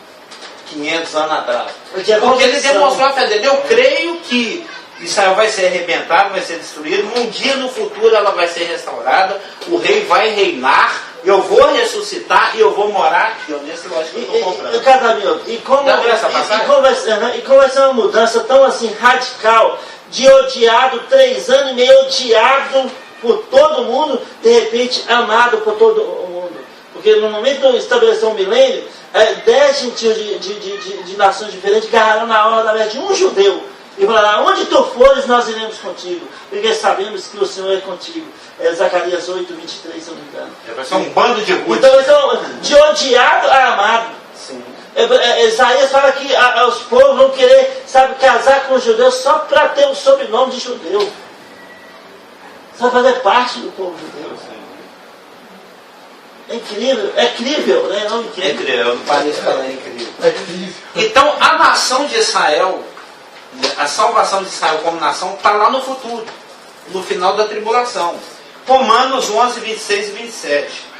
anos atrás. Porque ele demonstrou a fé dele. Eu creio que Israel vai ser arrebentado, vai ser destruído. Um dia no futuro ela vai ser restaurada. O rei vai reinar. Eu vou ressuscitar e eu vou morar aqui, nesse lote que eu estou comprando. E como vai ser uma mudança tão assim radical, de odiado 3 anos e meio, odiado por todo mundo, de repente amado por todo mundo. Porque no momento que estabeleceu um milênio, 10 gentios de nações diferentes agarraram na hora da vez de um judeu. E falaram, onde tu fores, nós iremos contigo. Porque sabemos que o Senhor é contigo. Zacarias 8, 23, se eu não me engano. Vai ser um bando de ruas. Então, de odiado a amado. Sim. Isaías fala que os povos vão querer, sabe, casar com os judeus só para ter o sobrenome de judeu. Só fazer parte do povo judeu. É incrível, é incrível, né? Não incrível. É incrível, não parece falar incrível. É incrível. Então a nação de Israel, a salvação de Israel como nação, está lá no futuro, no final da tribulação. Romanos 11, 26 e 27.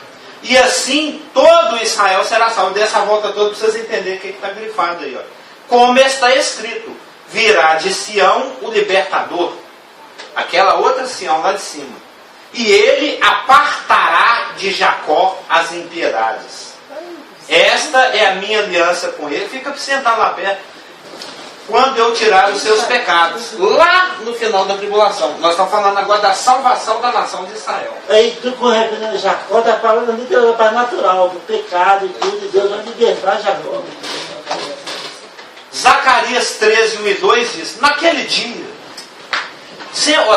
E assim todo Israel será salvo. Dessa volta toda para vocês entenderem o que está grifado aí. Ó. Como está escrito, virá de Sião o libertador, aquela outra Sião lá de cima. E ele apartará de Jacó as impiedades. Esta é a minha aliança com ele. Fica para sentar lá perto. Quando eu tirar os seus pecados. Lá no final da tribulação. Nós estamos falando agora da salvação da nação de Israel. Aí tu com referência a Jacó está falando literalmente natural, do pecado e tudo, e Deus vai libertar Jacó. Zacarias 13, 1 e 2 diz, naquele dia,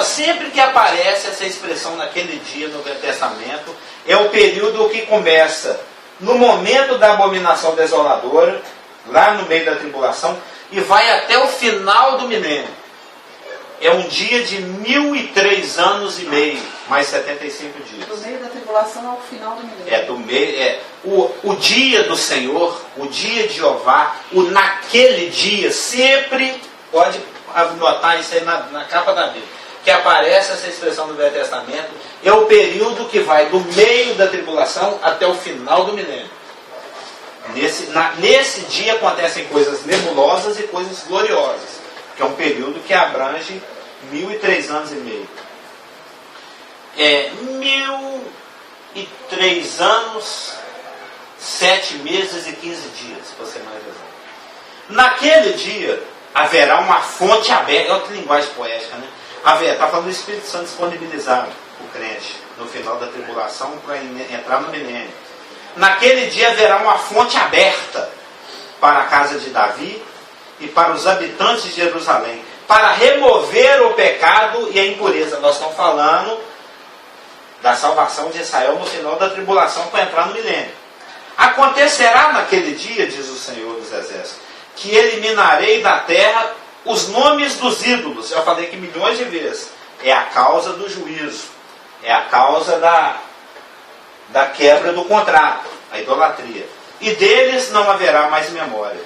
sempre que aparece essa expressão naquele dia no Velho Testamento, é o período que começa no momento da abominação desoladora, lá no meio da tribulação, e vai até o final do milênio. É um dia de 1003 anos e meio, mais 75 dias. Do meio da tribulação ao final do milênio. O dia do Senhor, o dia de Jeová, naquele dia, sempre, pode anotar isso aí na capa da Bíblia, que aparece essa expressão do Velho Testamento, é o período que vai do meio da tribulação até o final do milênio. Nesse dia acontecem coisas nebulosas e coisas gloriosas, que é um período que abrange 1003 anos e meio. 1003 anos, 7 meses e 15 dias, para ser mais exato. Naquele dia haverá uma fonte aberta. Olha que linguagem poética, né? Está falando do Espírito Santo disponibilizado o crente no final da tribulação para entrar no milênio. Naquele dia haverá uma fonte aberta para a casa de Davi e para os habitantes de Jerusalém, para remover o pecado e a impureza. Nós estamos falando da salvação de Israel no final da tribulação para entrar no milênio. Acontecerá naquele dia, diz o Senhor dos Exércitos, que eliminarei da terra os nomes dos ídolos. Eu falei que milhões de vezes. É a causa do juízo. É a causa da quebra do contrato, a idolatria. E deles não haverá mais memória.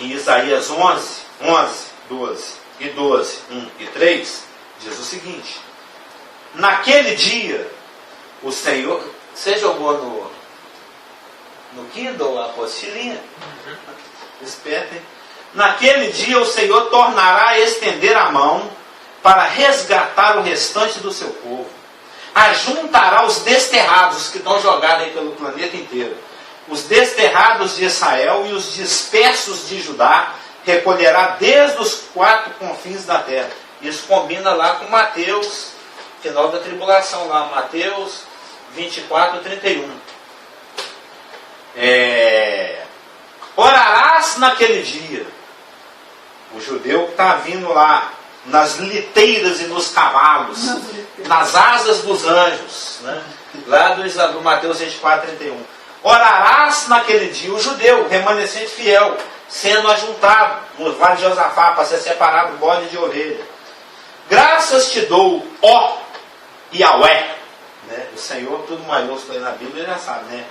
Em Isaías 11, 12 e 12, 1 e 3, diz o seguinte: naquele dia, o Senhor... Você jogou no Kindle a apostilinha? Espertem. Naquele dia o Senhor tornará a estender a mão para resgatar o restante do seu povo. Ajuntará os desterrados que estão jogados aí pelo planeta inteiro. Os desterrados de Israel e os dispersos de Judá recolherá desde os 4 confins da terra. Isso combina lá com Mateus, final da tribulação, lá, Mateus 24, 31. Orarás naquele dia. O judeu que está vindo lá nas liteiras e nos cavalos, nas asas dos anjos, né? Lá do Mateus 24, 31. Orarás naquele dia, o judeu, o remanescente fiel, sendo ajuntado no vale de Josafá, para ser separado bode de ovelha. Graças te dou, ó Yahweh, né? O Senhor, tudo maiúsculo aí na Bíblia, já sabe, né?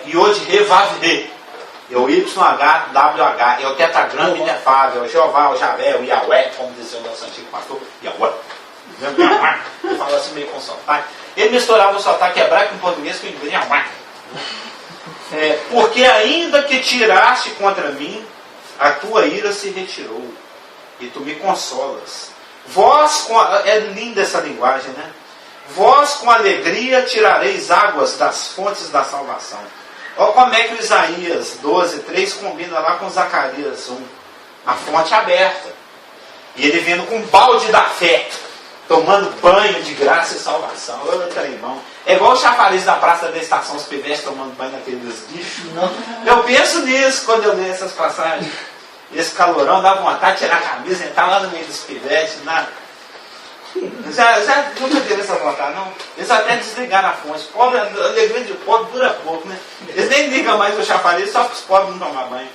Yod He Vav He, é o YHWH, é o tetragrama inefável, é o Jeová, o Javé, o Yahweh, como dizia o nosso antigo pastor, Yahweh. Ele falava assim meio com sotaque. Ele misturava o sotaque hebraico com português com inglês, Yahweh. Porque ainda que tiraste contra mim, a tua ira se retirou, e tu me consolas. É linda essa linguagem, né? Vós com alegria tirareis águas das fontes da salvação. Olha como é que o Isaías 12, 3 combina lá com Zacarias 1. A fonte aberta. E ele vindo com um balde da fé, tomando banho de graça e salvação. Ô, irmão. É igual o chafariz da praça da estação, os pivetes tomando banho naqueles bichos. Eu penso nisso quando eu leio essas passagens. Esse calorão dá vontade de tirar a camisa, entrar lá no meio dos pivetes. Já nunca teve essa vontade, não? Eles até desligaram a fonte. Pobre, a alegria de pobre dura pouco, né? Eles nem ligam mais o chafariz só para os pobres não tomar banho.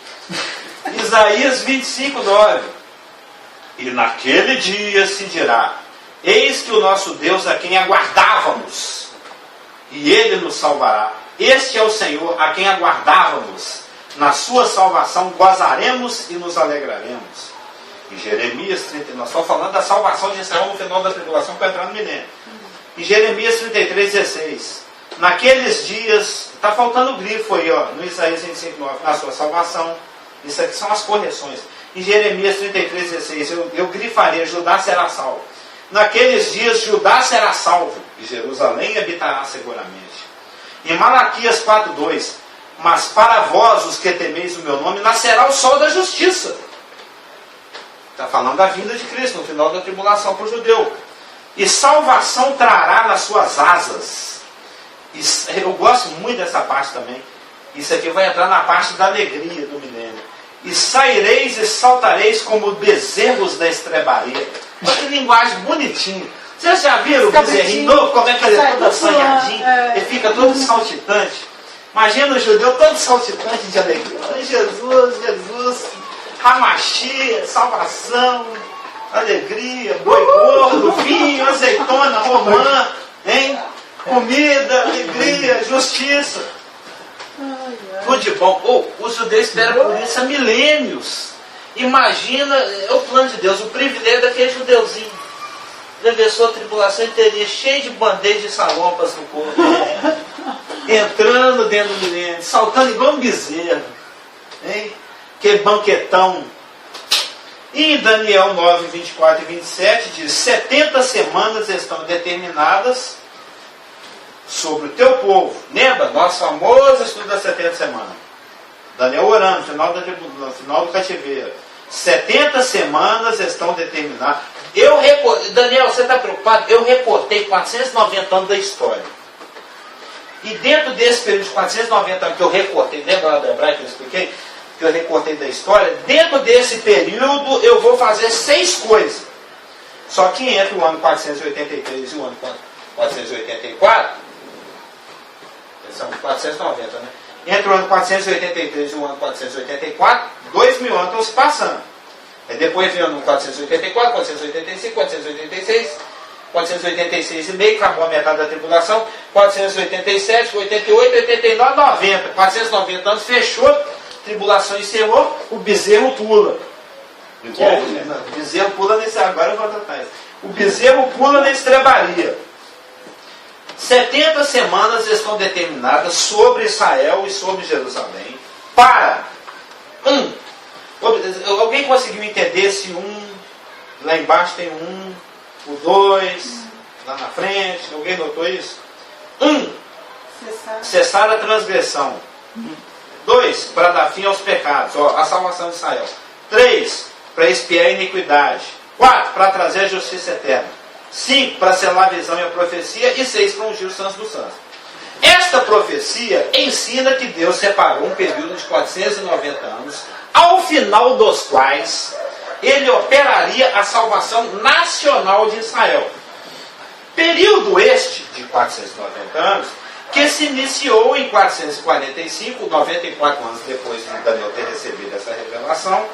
Isaías 25:9. E naquele dia se dirá: eis que o nosso Deus a quem aguardávamos, e Ele nos salvará. Este é o Senhor a quem aguardávamos. Na sua salvação gozaremos e nos alegraremos. Em Jeremias 30, nós estamos falando da salvação de Israel no final da tribulação para entrar no milênio. Em Jeremias 33:16. Naqueles dias, está faltando o grifo aí, ó, no Isaías 25:9, na sua salvação. Isso aqui são as correções. Em Jeremias 33:16, eu grifarei: Judá será salvo. Naqueles dias Judá será salvo, e Jerusalém habitará seguramente. Em Malaquias 4:2, mas para vós, os que temeis o meu nome, nascerá o sol da justiça. Está falando da vinda de Cristo, no final da tribulação para o judeu. E salvação trará nas suas asas. Eu gosto muito dessa parte também. Isso aqui vai entrar na parte da alegria do milênio. E saireis e saltareis como bezerros da estrebaria. Olha que linguagem bonitinha. Vocês já viram o bezerrinho novo? Como é que ele é todo assanhadinho? Ele fica todo saltitante. Imagina o judeu todo saltitante de alegria. Jesus, Jesus. Hamashia, salvação, alegria, boi gordo, vinho, azeitona, romã, hein? Comida, alegria, justiça. Tudo de bom. O judeu espera por isso há milênios. Imagina, é o plano de Deus, o privilégio daquele judeuzinho. Atravessou a tribulação inteirinha, cheio de bandejas de salopas no corpo. Entrando dentro do milênio, saltando igual um bezerro. Hein? Que banquetão. E em Daniel 9, 24 e 27 diz: 70 semanas estão determinadas sobre o teu povo. Lembra? Nosso famoso estudo das 70 semanas. Daniel orando, no final do cativeiro. 70 semanas estão determinadas. Daniel, você está preocupado? Eu reportei 490 anos da história. E dentro desse período de 490 anos que eu recortei, lembra lá do hebraico que eu expliquei? Que eu recortei da história, dentro desse período eu vou fazer 6 coisas. Só que entre o ano 483 e o ano 484, são 490, né? Entre o ano 483 e o ano 484, 2000 anos estão se passando. Aí depois vem o ano 484, 485, 486, 486 e meio, acabou a metade da tribulação, 487, 88, 89, 90. 490 anos, fechou. Tribulação encerrou, o bezerro pula. O bezerro pula nesse. Agora eu vou tratar isso. O bezerro pula na estrebaria. 70 semanas estão determinadas sobre Israel e sobre Jerusalém para alguém conseguiu entender se lá embaixo tem o 2, lá na frente? Alguém notou isso? Cessar a transgressão. 2, para dar fim aos pecados, a salvação de Israel. 3, para expiar a iniquidade. 4, para trazer a justiça eterna. 5, para selar a visão e a profecia. E 6, para ungir os santos dos santos. Esta profecia ensina que Deus separou um período de 490 anos, ao final dos quais Ele operaria a salvação nacional de Israel. Período este de 490 anos, que se iniciou em 445, 94 anos depois de Daniel ter recebido essa revelação,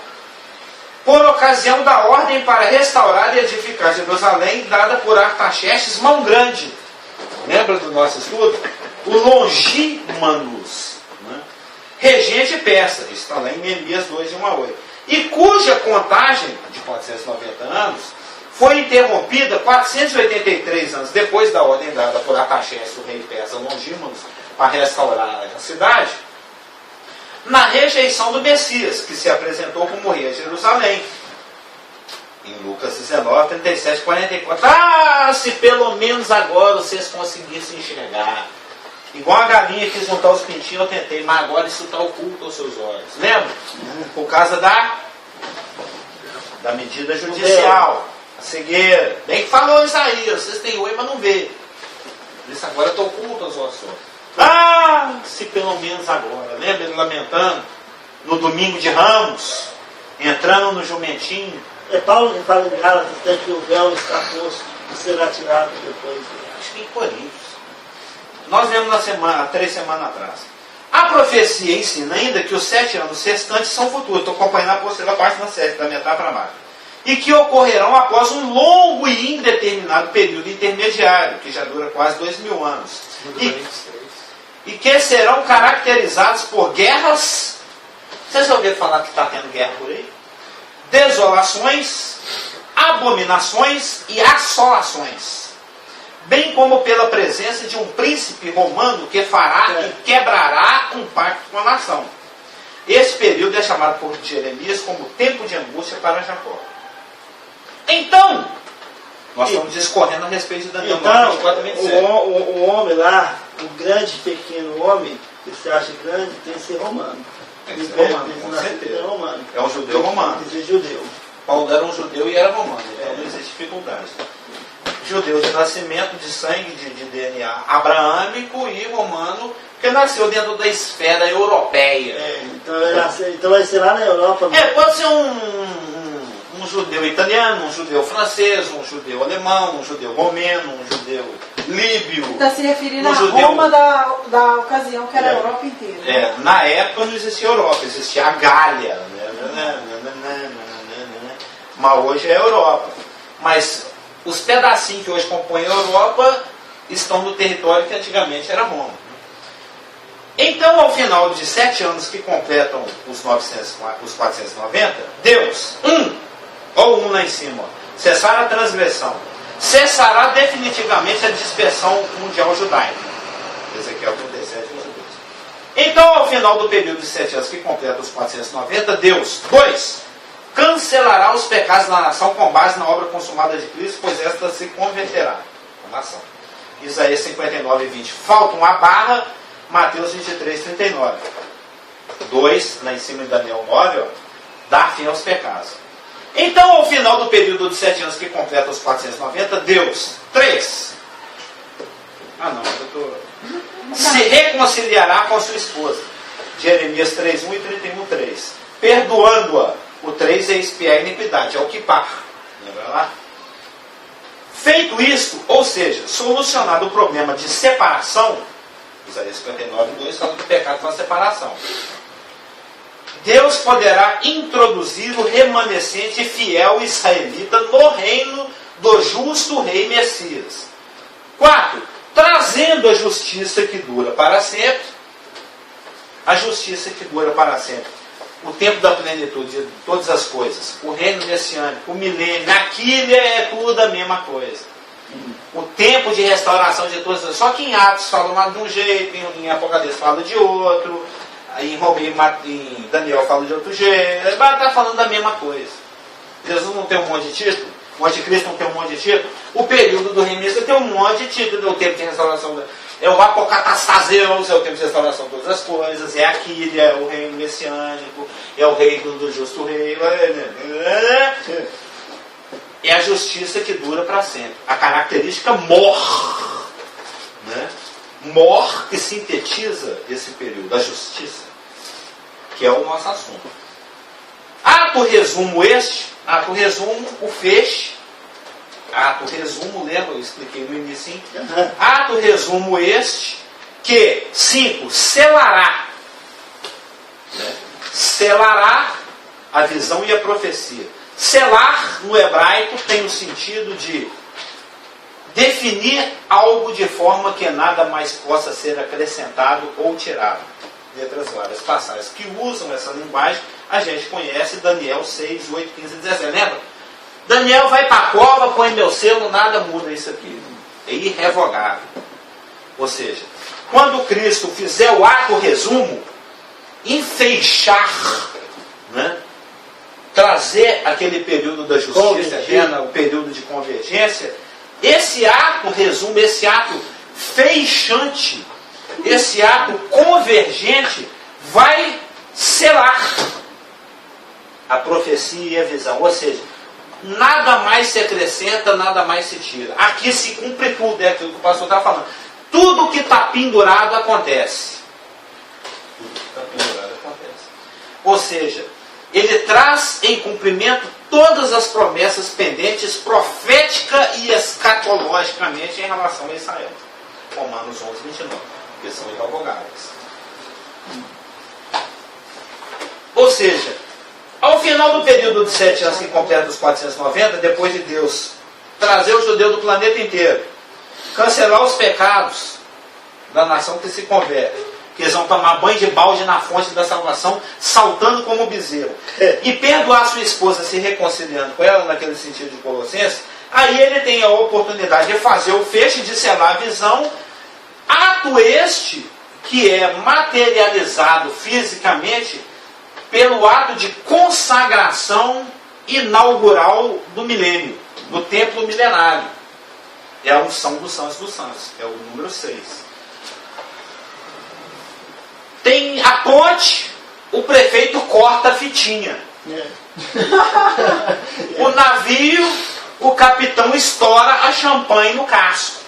por ocasião da ordem para restaurar e edificar Jerusalém, dada por Artaxerxes Mão Grande. Lembra do nosso estudo? O Longímanos, né? Regente persa, isso está lá em Neemias 2, de 1 a 8. E cuja contagem de 490 anos foi interrompida 483 anos depois da ordem dada por Artaxerxes, o rei persa Longímanos, para restaurar a cidade, na rejeição do Messias, que se apresentou como rei a Jerusalém. Em Lucas 19, 37, 44. Se pelo menos agora vocês conseguissem enxergar. Igual a galinha quis juntar os pintinhos, eu tentei, mas agora isso está oculto aos seus olhos. Lembra? Por causa da medida judicial. A cegueira. Bem que falou Isaías, vocês têm olho, mas não vê. Isso agora está oculto aos vossos olhos. Se pelo menos agora. Lembra ele lamentando? No domingo de Ramos, entrando no jumentinho. É Paulo que fala em Gálatas, até que o véu está posto. será tirado depois. Acho que em Coríntios. Nós lemos há 3 semanas atrás. A profecia ensina ainda que os 7 anos restantes são futuros. Estou acompanhando a posterior parte na 7, da metade para baixo. E que ocorrerão após um longo e indeterminado período intermediário, que já dura quase 2000 anos. E que serão caracterizados por guerras. Vocês já ouviram falar que está tendo guerra por aí? Desolações, abominações e assolações. Bem como pela presença de um príncipe romano que fará e quebrará um pacto com a nação. Esse período é chamado por Jeremias como tempo de angústia para Jacó. Então, nós estamos discorrendo a respeito de Daniel 9, 24 a 27. O homem lá, o grande e pequeno homem, que você acha grande, tem que ser romano. Tem que ser romano, com certeza. Romano. É um judeu romano. Tem que ser judeu. Paulo era um judeu e era romano, então não existe dificuldade. Judeu de nascimento, de sangue, de DNA abraâmico e romano, que nasceu dentro da esfera europeia. Então vai ser lá na Europa. Pode ser um judeu italiano, um judeu francês, um judeu alemão, um judeu romeno, um judeu líbio. Está se referindo à Roma da ocasião, que era a Europa inteira. Na época não existia Europa, existia a Gália. Mas hoje é a Europa. Mas os pedacinhos que hoje compõem a Europa estão no território que antigamente era Roma. Então, ao final de 7 anos que completam os 490, Deus, ou lá em cima, cessar a transgressão, cessará definitivamente a dispersão mundial judaica. Ezequiel 37, 22. Então, ao final do período de 7 anos que completa os 490, Deus, 2, cancelará os pecados da nação com base na obra consumada de Cristo, pois esta se converterá, a nação. Isaías 59, 20. Falta uma barra, Mateus 23, 39. 2, lá em cima de Daniel 9, dar fim aos pecados. Então, ao final do período de 7 anos que completa os 490, Deus, 3. Se reconciliará com a sua esposa. Jeremias 3, 1 e 31, 3. Perdoando-a. O 3 é expiar a iniquidade, é o kippar. Lembra lá? Feito isto, ou seja, solucionado o problema de separação, Isaías 59, 2 fala que o pecado foi a separação. Deus poderá introduzir o remanescente fiel israelita no reino do justo rei Messias. 4. Trazendo a justiça que dura para sempre. A justiça que dura para sempre. O tempo da plenitude de todas as coisas. O reino messiânico, o milênio. Aquilo é tudo a mesma coisa. O tempo de restauração de todas as coisas. Só que em Atos fala lá de um jeito, em Apocalipse fala de outro. Em Daniel fala de outro jeito. Está falando da mesma coisa. Jesus não tem um monte de título. O anticristo não tem um monte de título. O período do reino messiânico tem um monte de título. O tempo de restauração. É o Apocatastaseus, é o tempo de restauração de todas as coisas. É aquele, é o reino messiânico. É o reino do justo rei. É a justiça que dura para sempre. A característica mor. Né? Mor que sintetiza esse período, a justiça, que é o nosso assunto. Ato resumo, o feixe. Ato resumo, lembra? Eu expliquei no início. Ato resumo que 5, selará. Né? Selará a visão e a profecia. Selar, no hebraico, tem o sentido de definir algo de forma que nada mais possa ser acrescentado ou tirado. Letras várias passagens que usam essa linguagem, a gente conhece Daniel 6, 8, 15 e 17. Lembra? Daniel vai para a cova, põe meu selo, nada muda isso aqui. É irrevogável. Ou seja, quando Cristo fizer o ato resumo, enfeixar, né? Trazer aquele período da justiça eterna, o período de convergência, esse ato resumo, esse ato feixante, esse ato convergente, vai selar a profecia e a visão. Ou seja, nada mais se acrescenta, nada mais se tira. Aqui se cumpre tudo, é aquilo que o pastor está falando. Tudo que está pendurado acontece. Tudo que está pendurado acontece. Ou seja, ele traz em cumprimento todas as promessas pendentes, profética e escatologicamente, em relação a Israel. Romanos 11, 29, que são irrevogáveis. Ou seja, ao final do período de 7 anos que completa os 490, depois de Deus trazer o judeu do planeta inteiro, cancelar os pecados da nação que se converte, que eles vão tomar banho de balde na fonte da salvação, saltando como bezerro, e perdoar sua esposa, se reconciliando com ela, naquele sentido de Colossenses, aí ele tem a oportunidade de fazer o fecho, de selar a visão, ato este que é materializado fisicamente pelo ato de consagração inaugural do milênio, do templo milenário. É a unção dos santos dos santos, é o número 6. Tem a ponte, o prefeito corta a fitinha. O navio, o capitão estoura a champanhe no casco.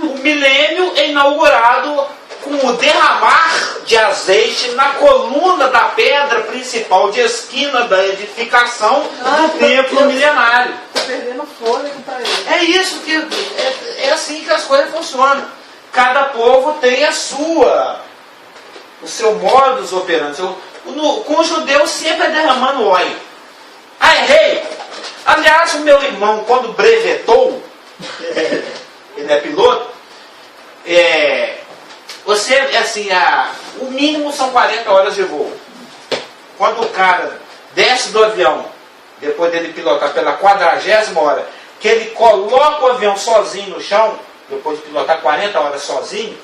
O milênio é inaugurado com o derramar de azeite na coluna da pedra principal de esquina da edificação do templo milenário. Está perdendo fôlego para ele. É isso que é assim que as coisas funcionam. Cada povo tem o seu modus operandi. Com os judeus sempre é derramando óleo. Ah, errei! Aliás, o meu irmão, quando brevetou, ele é piloto, você, assim, o mínimo são 40 horas de voo. Quando o cara desce do avião, depois dele pilotar pela 40ª hora, que ele coloca o avião sozinho no chão, depois de pilotar 40 horas sozinho,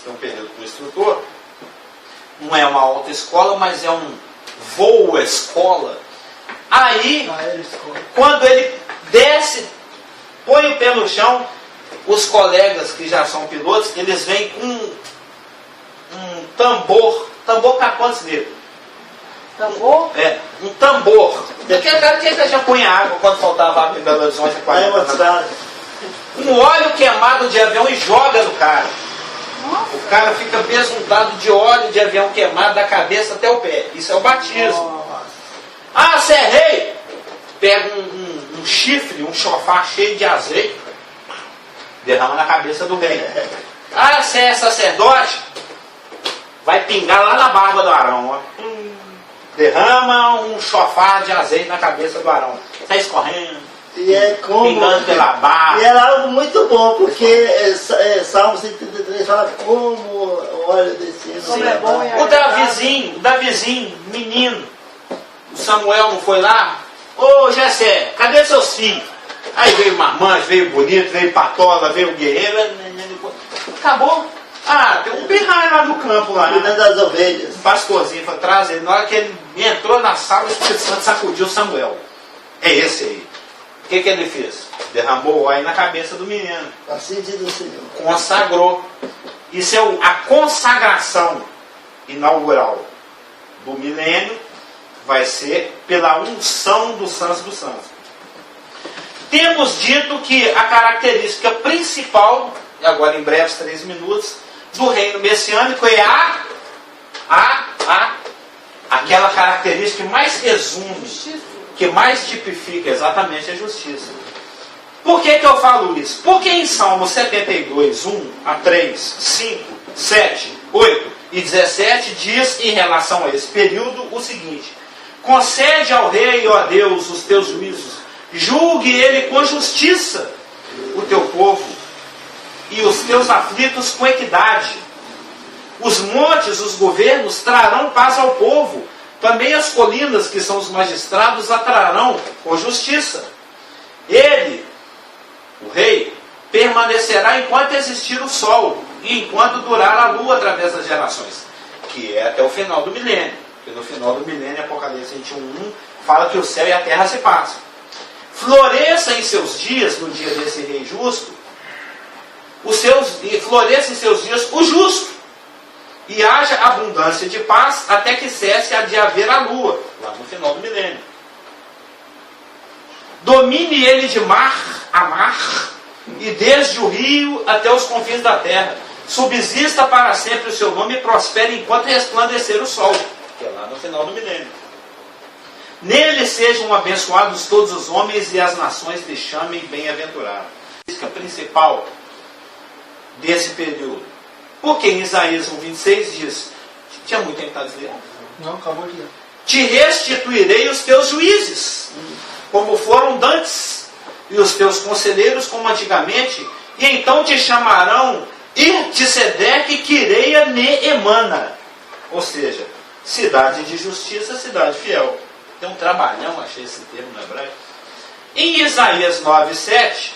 tem um período com o instrutor, não é uma autoescola, mas é um voo-escola. Aí, quando ele desce, põe o pé no chão, os colegas que já são pilotos, eles vêm com um tambor para quantos litros? Tambor? Um tambor. Aquele cara que já punha água quando faltava água em Belo Horizonte. Um óleo queimado de avião e joga no cara. Nossa. O cara fica besuntado de óleo de avião queimado da cabeça até o pé. Isso é o batismo. Ah, você é rei? Pega um chifre, um chofar cheio de azeite, derrama na cabeça do rei. Ah, você é sacerdote? Vai pingar lá na barba do Arão. Ó. Derrama um chofar de azeite na cabeça do Arão. Sai escorrendo. E é como, pingando pela barba. E era algo muito bom, porque Salmo 133 fala como o óleo descendo. Como é bom, O Davizinho, menino. O Samuel não foi lá? Ô Jessé, cadê seus filhos? Aí veio o marmanjo, veio o bonito, veio o patola, veio o guerreiro. Acabou. Ah, tem um pirraia lá no campo lá. Cuidando das ovelhas. Um pastorzinho foi trazer. Na hora que ele entrou na sala, o Espírito Santo sacudiu Samuel. É esse aí. O que ele fez? Derramou óleo na cabeça do menino. Assim diz o Senhor. Consagrou. Isso é a consagração inaugural do milênio. Vai ser pela unção dos santos dos santos. Temos dito que a característica principal, e agora em breves 3 minutos, do reino messiânico é aquela característica que mais resume, que mais tipifica exatamente a justiça. Por que eu falo isso? Porque em Salmo 72, 1 a 3, 5, 7, 8 e 17 diz em relação a esse período o seguinte: concede ao rei, ó Deus, os teus juízos, julgue ele com justiça o teu povo e os teus aflitos com equidade. Os montes, os governos trarão paz ao povo, também as colinas, que são os magistrados, a trarão com justiça. Ele, o rei, permanecerá enquanto existir o sol e enquanto durar a lua através das gerações, que é até o final do milênio. Porque no final do milênio, Apocalipse 21:1, fala que o céu e a terra se passam. Floresça em seus dias, no dia desse rei justo, floresça em seus dias o justo, e haja abundância de paz até que cesse a de haver a lua, lá no final do milênio. Domine ele de mar a mar, e desde o rio até os confins da terra. Subsista para sempre o seu nome e prospere enquanto resplandecer o sol, que é lá no final do milênio. Nele sejam abençoados todos os homens e as nações lhe chamem bem-aventurado. A principal desse período. Porque em Isaías 1,26 diz, tinha muito tempo que está dizendo? Não, acabou de ler. Te restituirei os teus juízes, como foram dantes, e os teus conselheiros como antigamente, e então te chamarão Irtisedeque Quireia Neemana. Ou seja, cidade de justiça, cidade fiel. Tem um trabalhão, achei esse termo no hebraico. Em Isaías 9,7,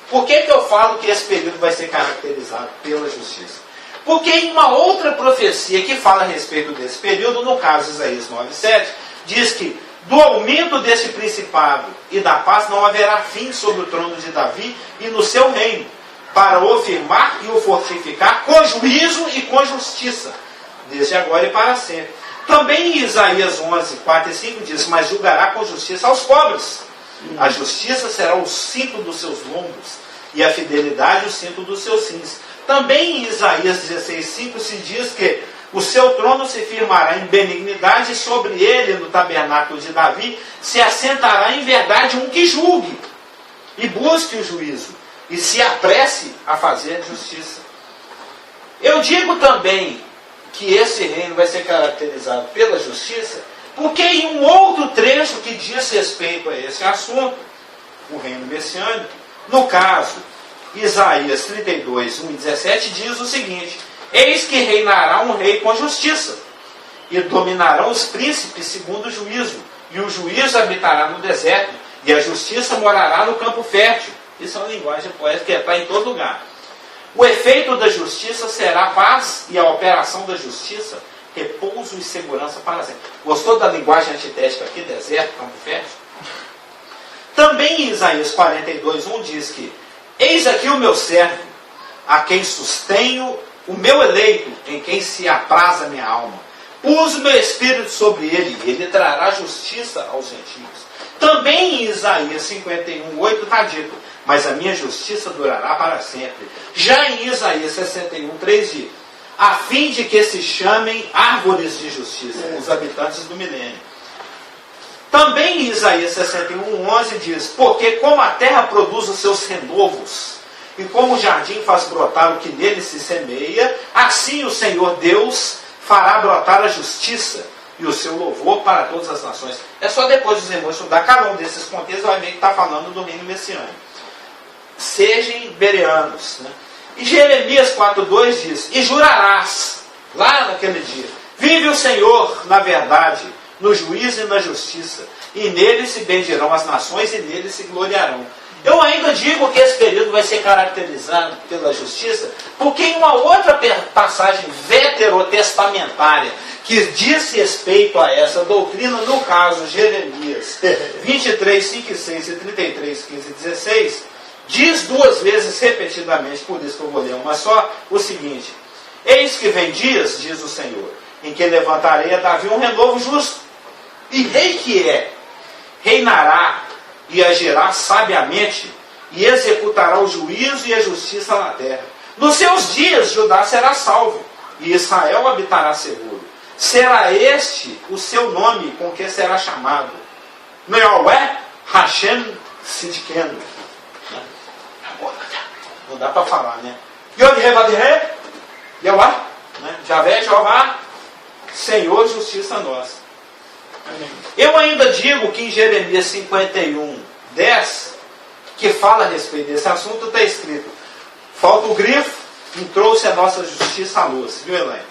por que eu falo que esse período vai ser caracterizado pela justiça? Porque em uma outra profecia que fala a respeito desse período, no caso Isaías 9,7, diz que do aumento desse principado e da paz não haverá fim sobre o trono de Davi e no seu reino, para o firmar e o fortificar com juízo e com justiça, desde agora e para sempre. Também em Isaías 11, 4 e 5 diz, mas julgará com justiça aos pobres. A justiça será o cinto dos seus lombos e a fidelidade o cinto dos seus cintos. Também em Isaías 16, 5 se diz que o seu trono se firmará em benignidade e sobre ele, no tabernáculo de Davi, se assentará em verdade um que julgue e busque o juízo e se apresse a fazer justiça. Eu digo também que esse reino vai ser caracterizado pela justiça, porque em um outro trecho que diz respeito a esse assunto, o reino messiânico, no caso, Isaías 32, 1 e 17, diz o seguinte, eis que reinará um rei com justiça, e dominarão os príncipes segundo o juízo, e o juízo habitará no deserto, e a justiça morará no campo fértil. Isso é uma linguagem poética que está em todo lugar. O efeito da justiça será paz, e a operação da justiça, repouso e segurança para sempre. Gostou da linguagem antitética aqui, deserto, campo fértil? Também em Isaías 42, 1 diz que eis aqui o meu servo, a quem sustenho, o meu eleito, em quem se apraz a minha alma. Pus o meu espírito sobre ele, e ele trará justiça aos gentios. Também em Isaías 51, 8 está dito, mas a minha justiça durará para sempre. Já em Isaías 61, 3 diz, a fim de que se chamem árvores de justiça, os habitantes do milênio. Também em Isaías 61, 11 diz, porque como a terra produz os seus renovos, e como o jardim faz brotar o que nele se semeia, assim o Senhor Deus fará brotar a justiça e o seu louvor para todas as nações. É só depois os irmãos estudar cada um desses contextos, vai ver que está falando do reino messiânico. Sejam bereanos. Né? E Jeremias 4,2 diz, e jurarás, lá naquele dia, vive o Senhor na verdade, no juízo e na justiça, e nele se bendirão as nações e nele se gloriarão. Eu ainda digo que esse período vai ser caracterizado pela justiça, porque em uma outra passagem veterotestamentária que diz respeito a essa doutrina, no caso Jeremias 23, 5 e 6 e 33, 15 e 16, diz duas vezes repetidamente, por isso que eu vou ler uma só, o seguinte, eis que vem dias, diz o Senhor, em que levantarei a Davi um renovo justo, e rei que é, reinará e agirá sabiamente, e executará o juízo e a justiça na terra. Nos seus dias Judá será salvo, e Israel habitará seguro. Será este o seu nome com que será chamado. Yahweh Hashem Sidkenu. Não dá para falar, né? Yod-Heh-Vad-Heh, Yahweh, Javé, Jeová, Senhor, justiça nossa. Eu ainda digo que em Jeremias 51, 10, que fala a respeito desse assunto, está escrito, falta o grifo, e trouxe a nossa justiça à luz. Viu, Elaine?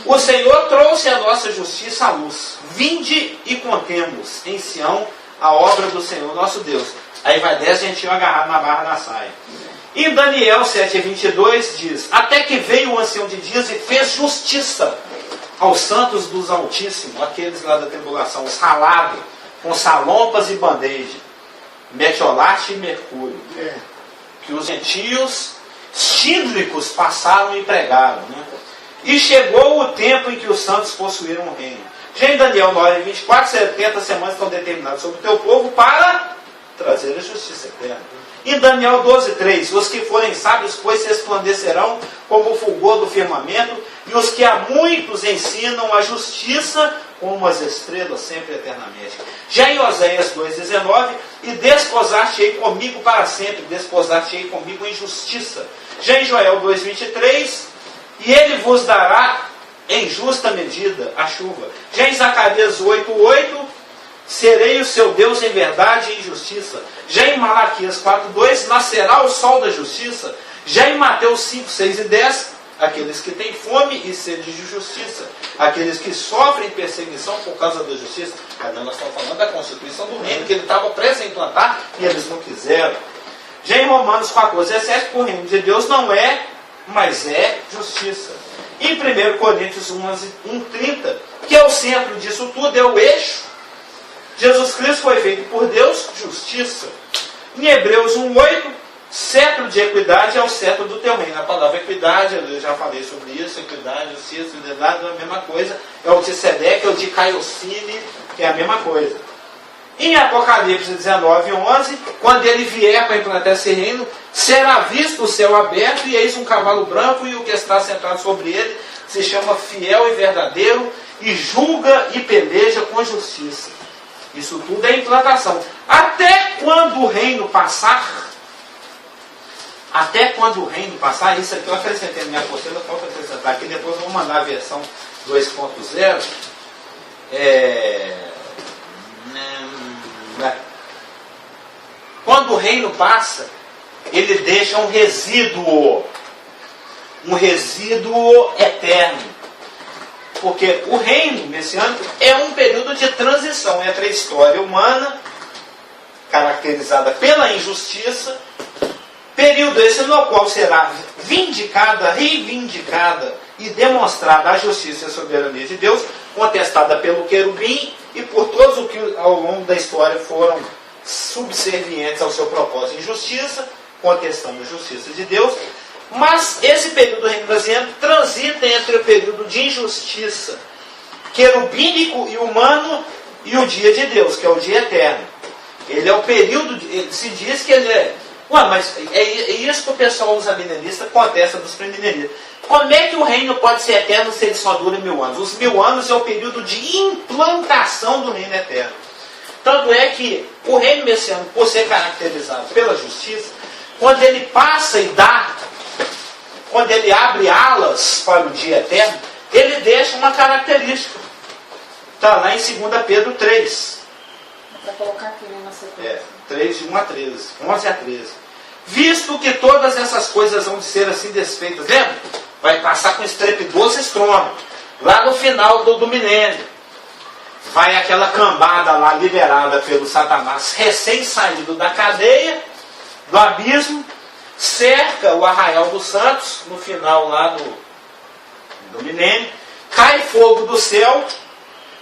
O Senhor trouxe a nossa justiça à luz. Vinde e contemos em Sião a obra do Senhor nosso Deus. Aí vai 10 gentil agarrado na barra da saia. Em Daniel 7,22 diz, até que veio o ancião de dias e fez justiça aos santos dos Altíssimos, aqueles lá da tribulação, os ralados, com salompas e bandeja, metiolate e mercúrio, que os gentios síndricos passaram e pregaram. Né? E chegou o tempo em que os santos possuíram o reino. Já em Daniel 9,24, 70 semanas estão determinadas sobre o teu povo para trazer a justiça eterna. Em Daniel 12:3, os que forem sábios, pois se resplandecerão como o fulgor do firmamento, e os que a muitos ensinam a justiça como as estrelas sempre eternamente. Já em Oséias 2:19, e desposar-te-ei comigo para sempre, desposar-te-ei comigo em justiça. Já em Joel 2:23, e ele vos dará em justa medida a chuva. Já em Zacarias 8:8, serei o seu Deus em verdade e em justiça. Já em Malaquias 4:2, nascerá o sol da justiça. Já em Mateus 5:6 e 10, aqueles que têm fome e sede de justiça, aqueles que sofrem perseguição por causa da justiça. Cadê? Nós estamos falando da constituição do reino que ele estava prestes a implantar e eles não quiseram. Já em Romanos 4:17, o reino de Deus não é, mas é justiça. Em 1 Coríntios 1:30, que é o centro disso tudo, é o eixo. Jesus Cristo foi feito por Deus, justiça. Em Hebreus 1:8, cetro de equidade é o cetro do teu reino. A palavra equidade, eu já falei sobre isso, equidade, justiça, fidelidade, é a mesma coisa. É o de Sedeque, é o de Caiocine, que é a mesma coisa. Em Apocalipse 19:11, quando ele vier para implantar esse reino, será visto o céu aberto, e eis um cavalo branco, e o que está sentado sobre ele se chama Fiel e Verdadeiro, e julga e peleja com justiça. Isso tudo é implantação. Até quando o reino passar, isso aqui eu acrescentei na minha apostila, falta acrescentar aqui, depois eu vou mandar a versão 2.0. Quando o reino passa, ele deixa um resíduo eterno. Porque o reino messiânico é um período de transição entre a história humana, caracterizada pela injustiça, período esse no qual será vindicada, reivindicada e demonstrada a justiça e a soberania de Deus, contestada pelo querubim e por todos os que ao longo da história foram subservientes ao seu propósito de justiça, contestando a justiça de Deus. Mas esse período do reino brasileiro transita entre o período de injustiça querubínico e humano e o dia de Deus, que é o dia eterno. Ele é o período, se diz que ele é... mas é isso que o pessoal, os amilenistas, contesta dos premilenistas. Como é que o reino pode ser eterno se ele só dura 1000 anos? Os 1000 anos é o período de implantação do reino eterno. Tanto é que o reino messiânico, por ser caracterizado pela justiça, quando ele passa e dá, quando ele abre alas para o dia eterno, ele deixa uma característica. Está lá em 2 Pedro 3. Para colocar aqui na sequência. 3, de 1 a 13, 11 a 13. Visto que todas essas coisas vão ser assim desfeitas, lembra? Vai passar com estrepidoso estrondo. Lá no final do milênio, vai aquela cambada lá liberada pelo Satanás, recém-saído da cadeia, do abismo, cerca o arraial dos santos, no final lá do milênio, cai fogo do céu,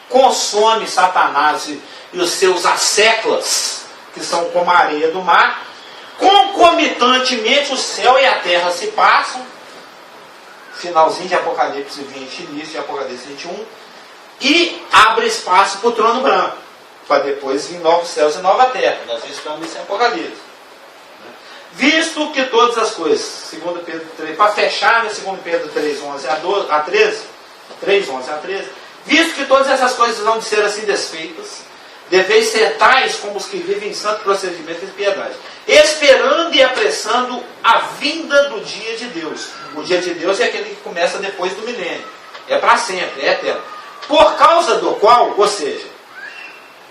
consome Satanás e os seus asseclas, que são como a areia do mar. Concomitantemente o céu e a terra se passam, finalzinho de Apocalipse 20, início de Apocalipse 21, e abre espaço para o trono branco, para depois vir novos céus e nova terra. Nós estamos isso em Apocalipse. Visto que todas as coisas, 2 Pedro 3, para fechar, 2 Pedro 3, 11 a 13, 3, 11 a 13, visto que todas essas coisas vão ser assim desfeitas, deveis ser tais como os que vivem em santo procedimento e piedade, esperando e apressando a vinda do dia de Deus. O dia de Deus é aquele que começa depois do milênio. É para sempre, é eterno. Por causa do qual, ou seja,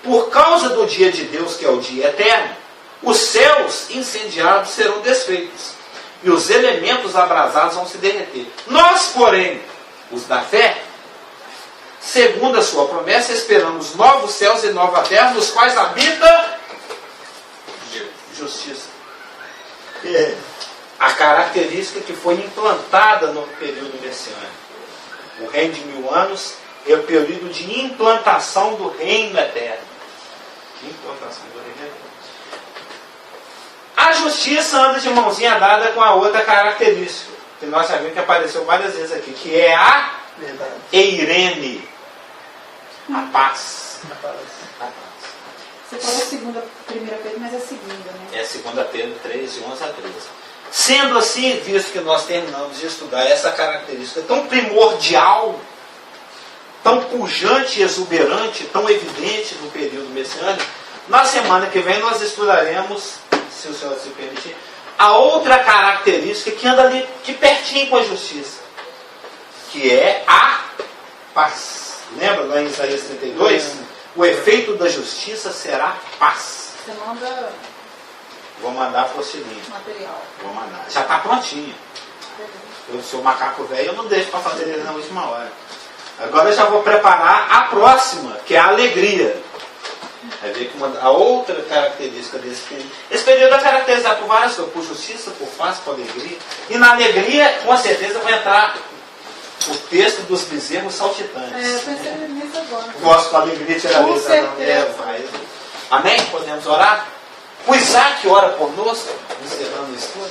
por causa do dia de Deus, que é o dia eterno, os céus incendiados serão desfeitos, e os elementos abrasados vão se derreter. Nós, porém, os da fé, segundo a sua promessa, esperamos novos céus e nova terra, nos quais habita justiça. A característica que foi implantada no período messiânico. O reino de 1000 anos é o período de implantação do reino eterno. Implantação do reino eterno. A justiça anda de mãozinha dada com a outra característica, que nós sabemos que apareceu várias vezes aqui, que é a eirene, a paz. A paz. Você falou segunda, 1 Pedro, mas é segunda, né? É 2 Pedro 3, de 11 a 13. Sendo assim, visto que nós terminamos de estudar essa característica tão primordial, tão pujante e exuberante, tão evidente no período messiânico, na semana que vem nós estudaremos, se o Senhor se permitir, a outra característica que anda ali de pertinho com a justiça, que é a paz. Lembra lá em Isaías 32? O efeito da justiça será paz. Você manda Vou mandar para o seguinte. material. Vou mandar. Já está prontinho. Eu sou macaco velho, eu não deixo para fazer ele na última hora. Agora eu já vou preparar a próxima, que é a alegria. Vai ver que a outra característica desse período. Esse período é caracterizado por várias coisas, por justiça, por paz, por alegria. E na alegria, com certeza, vai entrar o texto dos bezerros saltitantes. Eu pensei nisso agora. Gosto com alegria de Com certeza. vai. Amém? Podemos orar? O Isaac ora conosco, encerrando o estudo.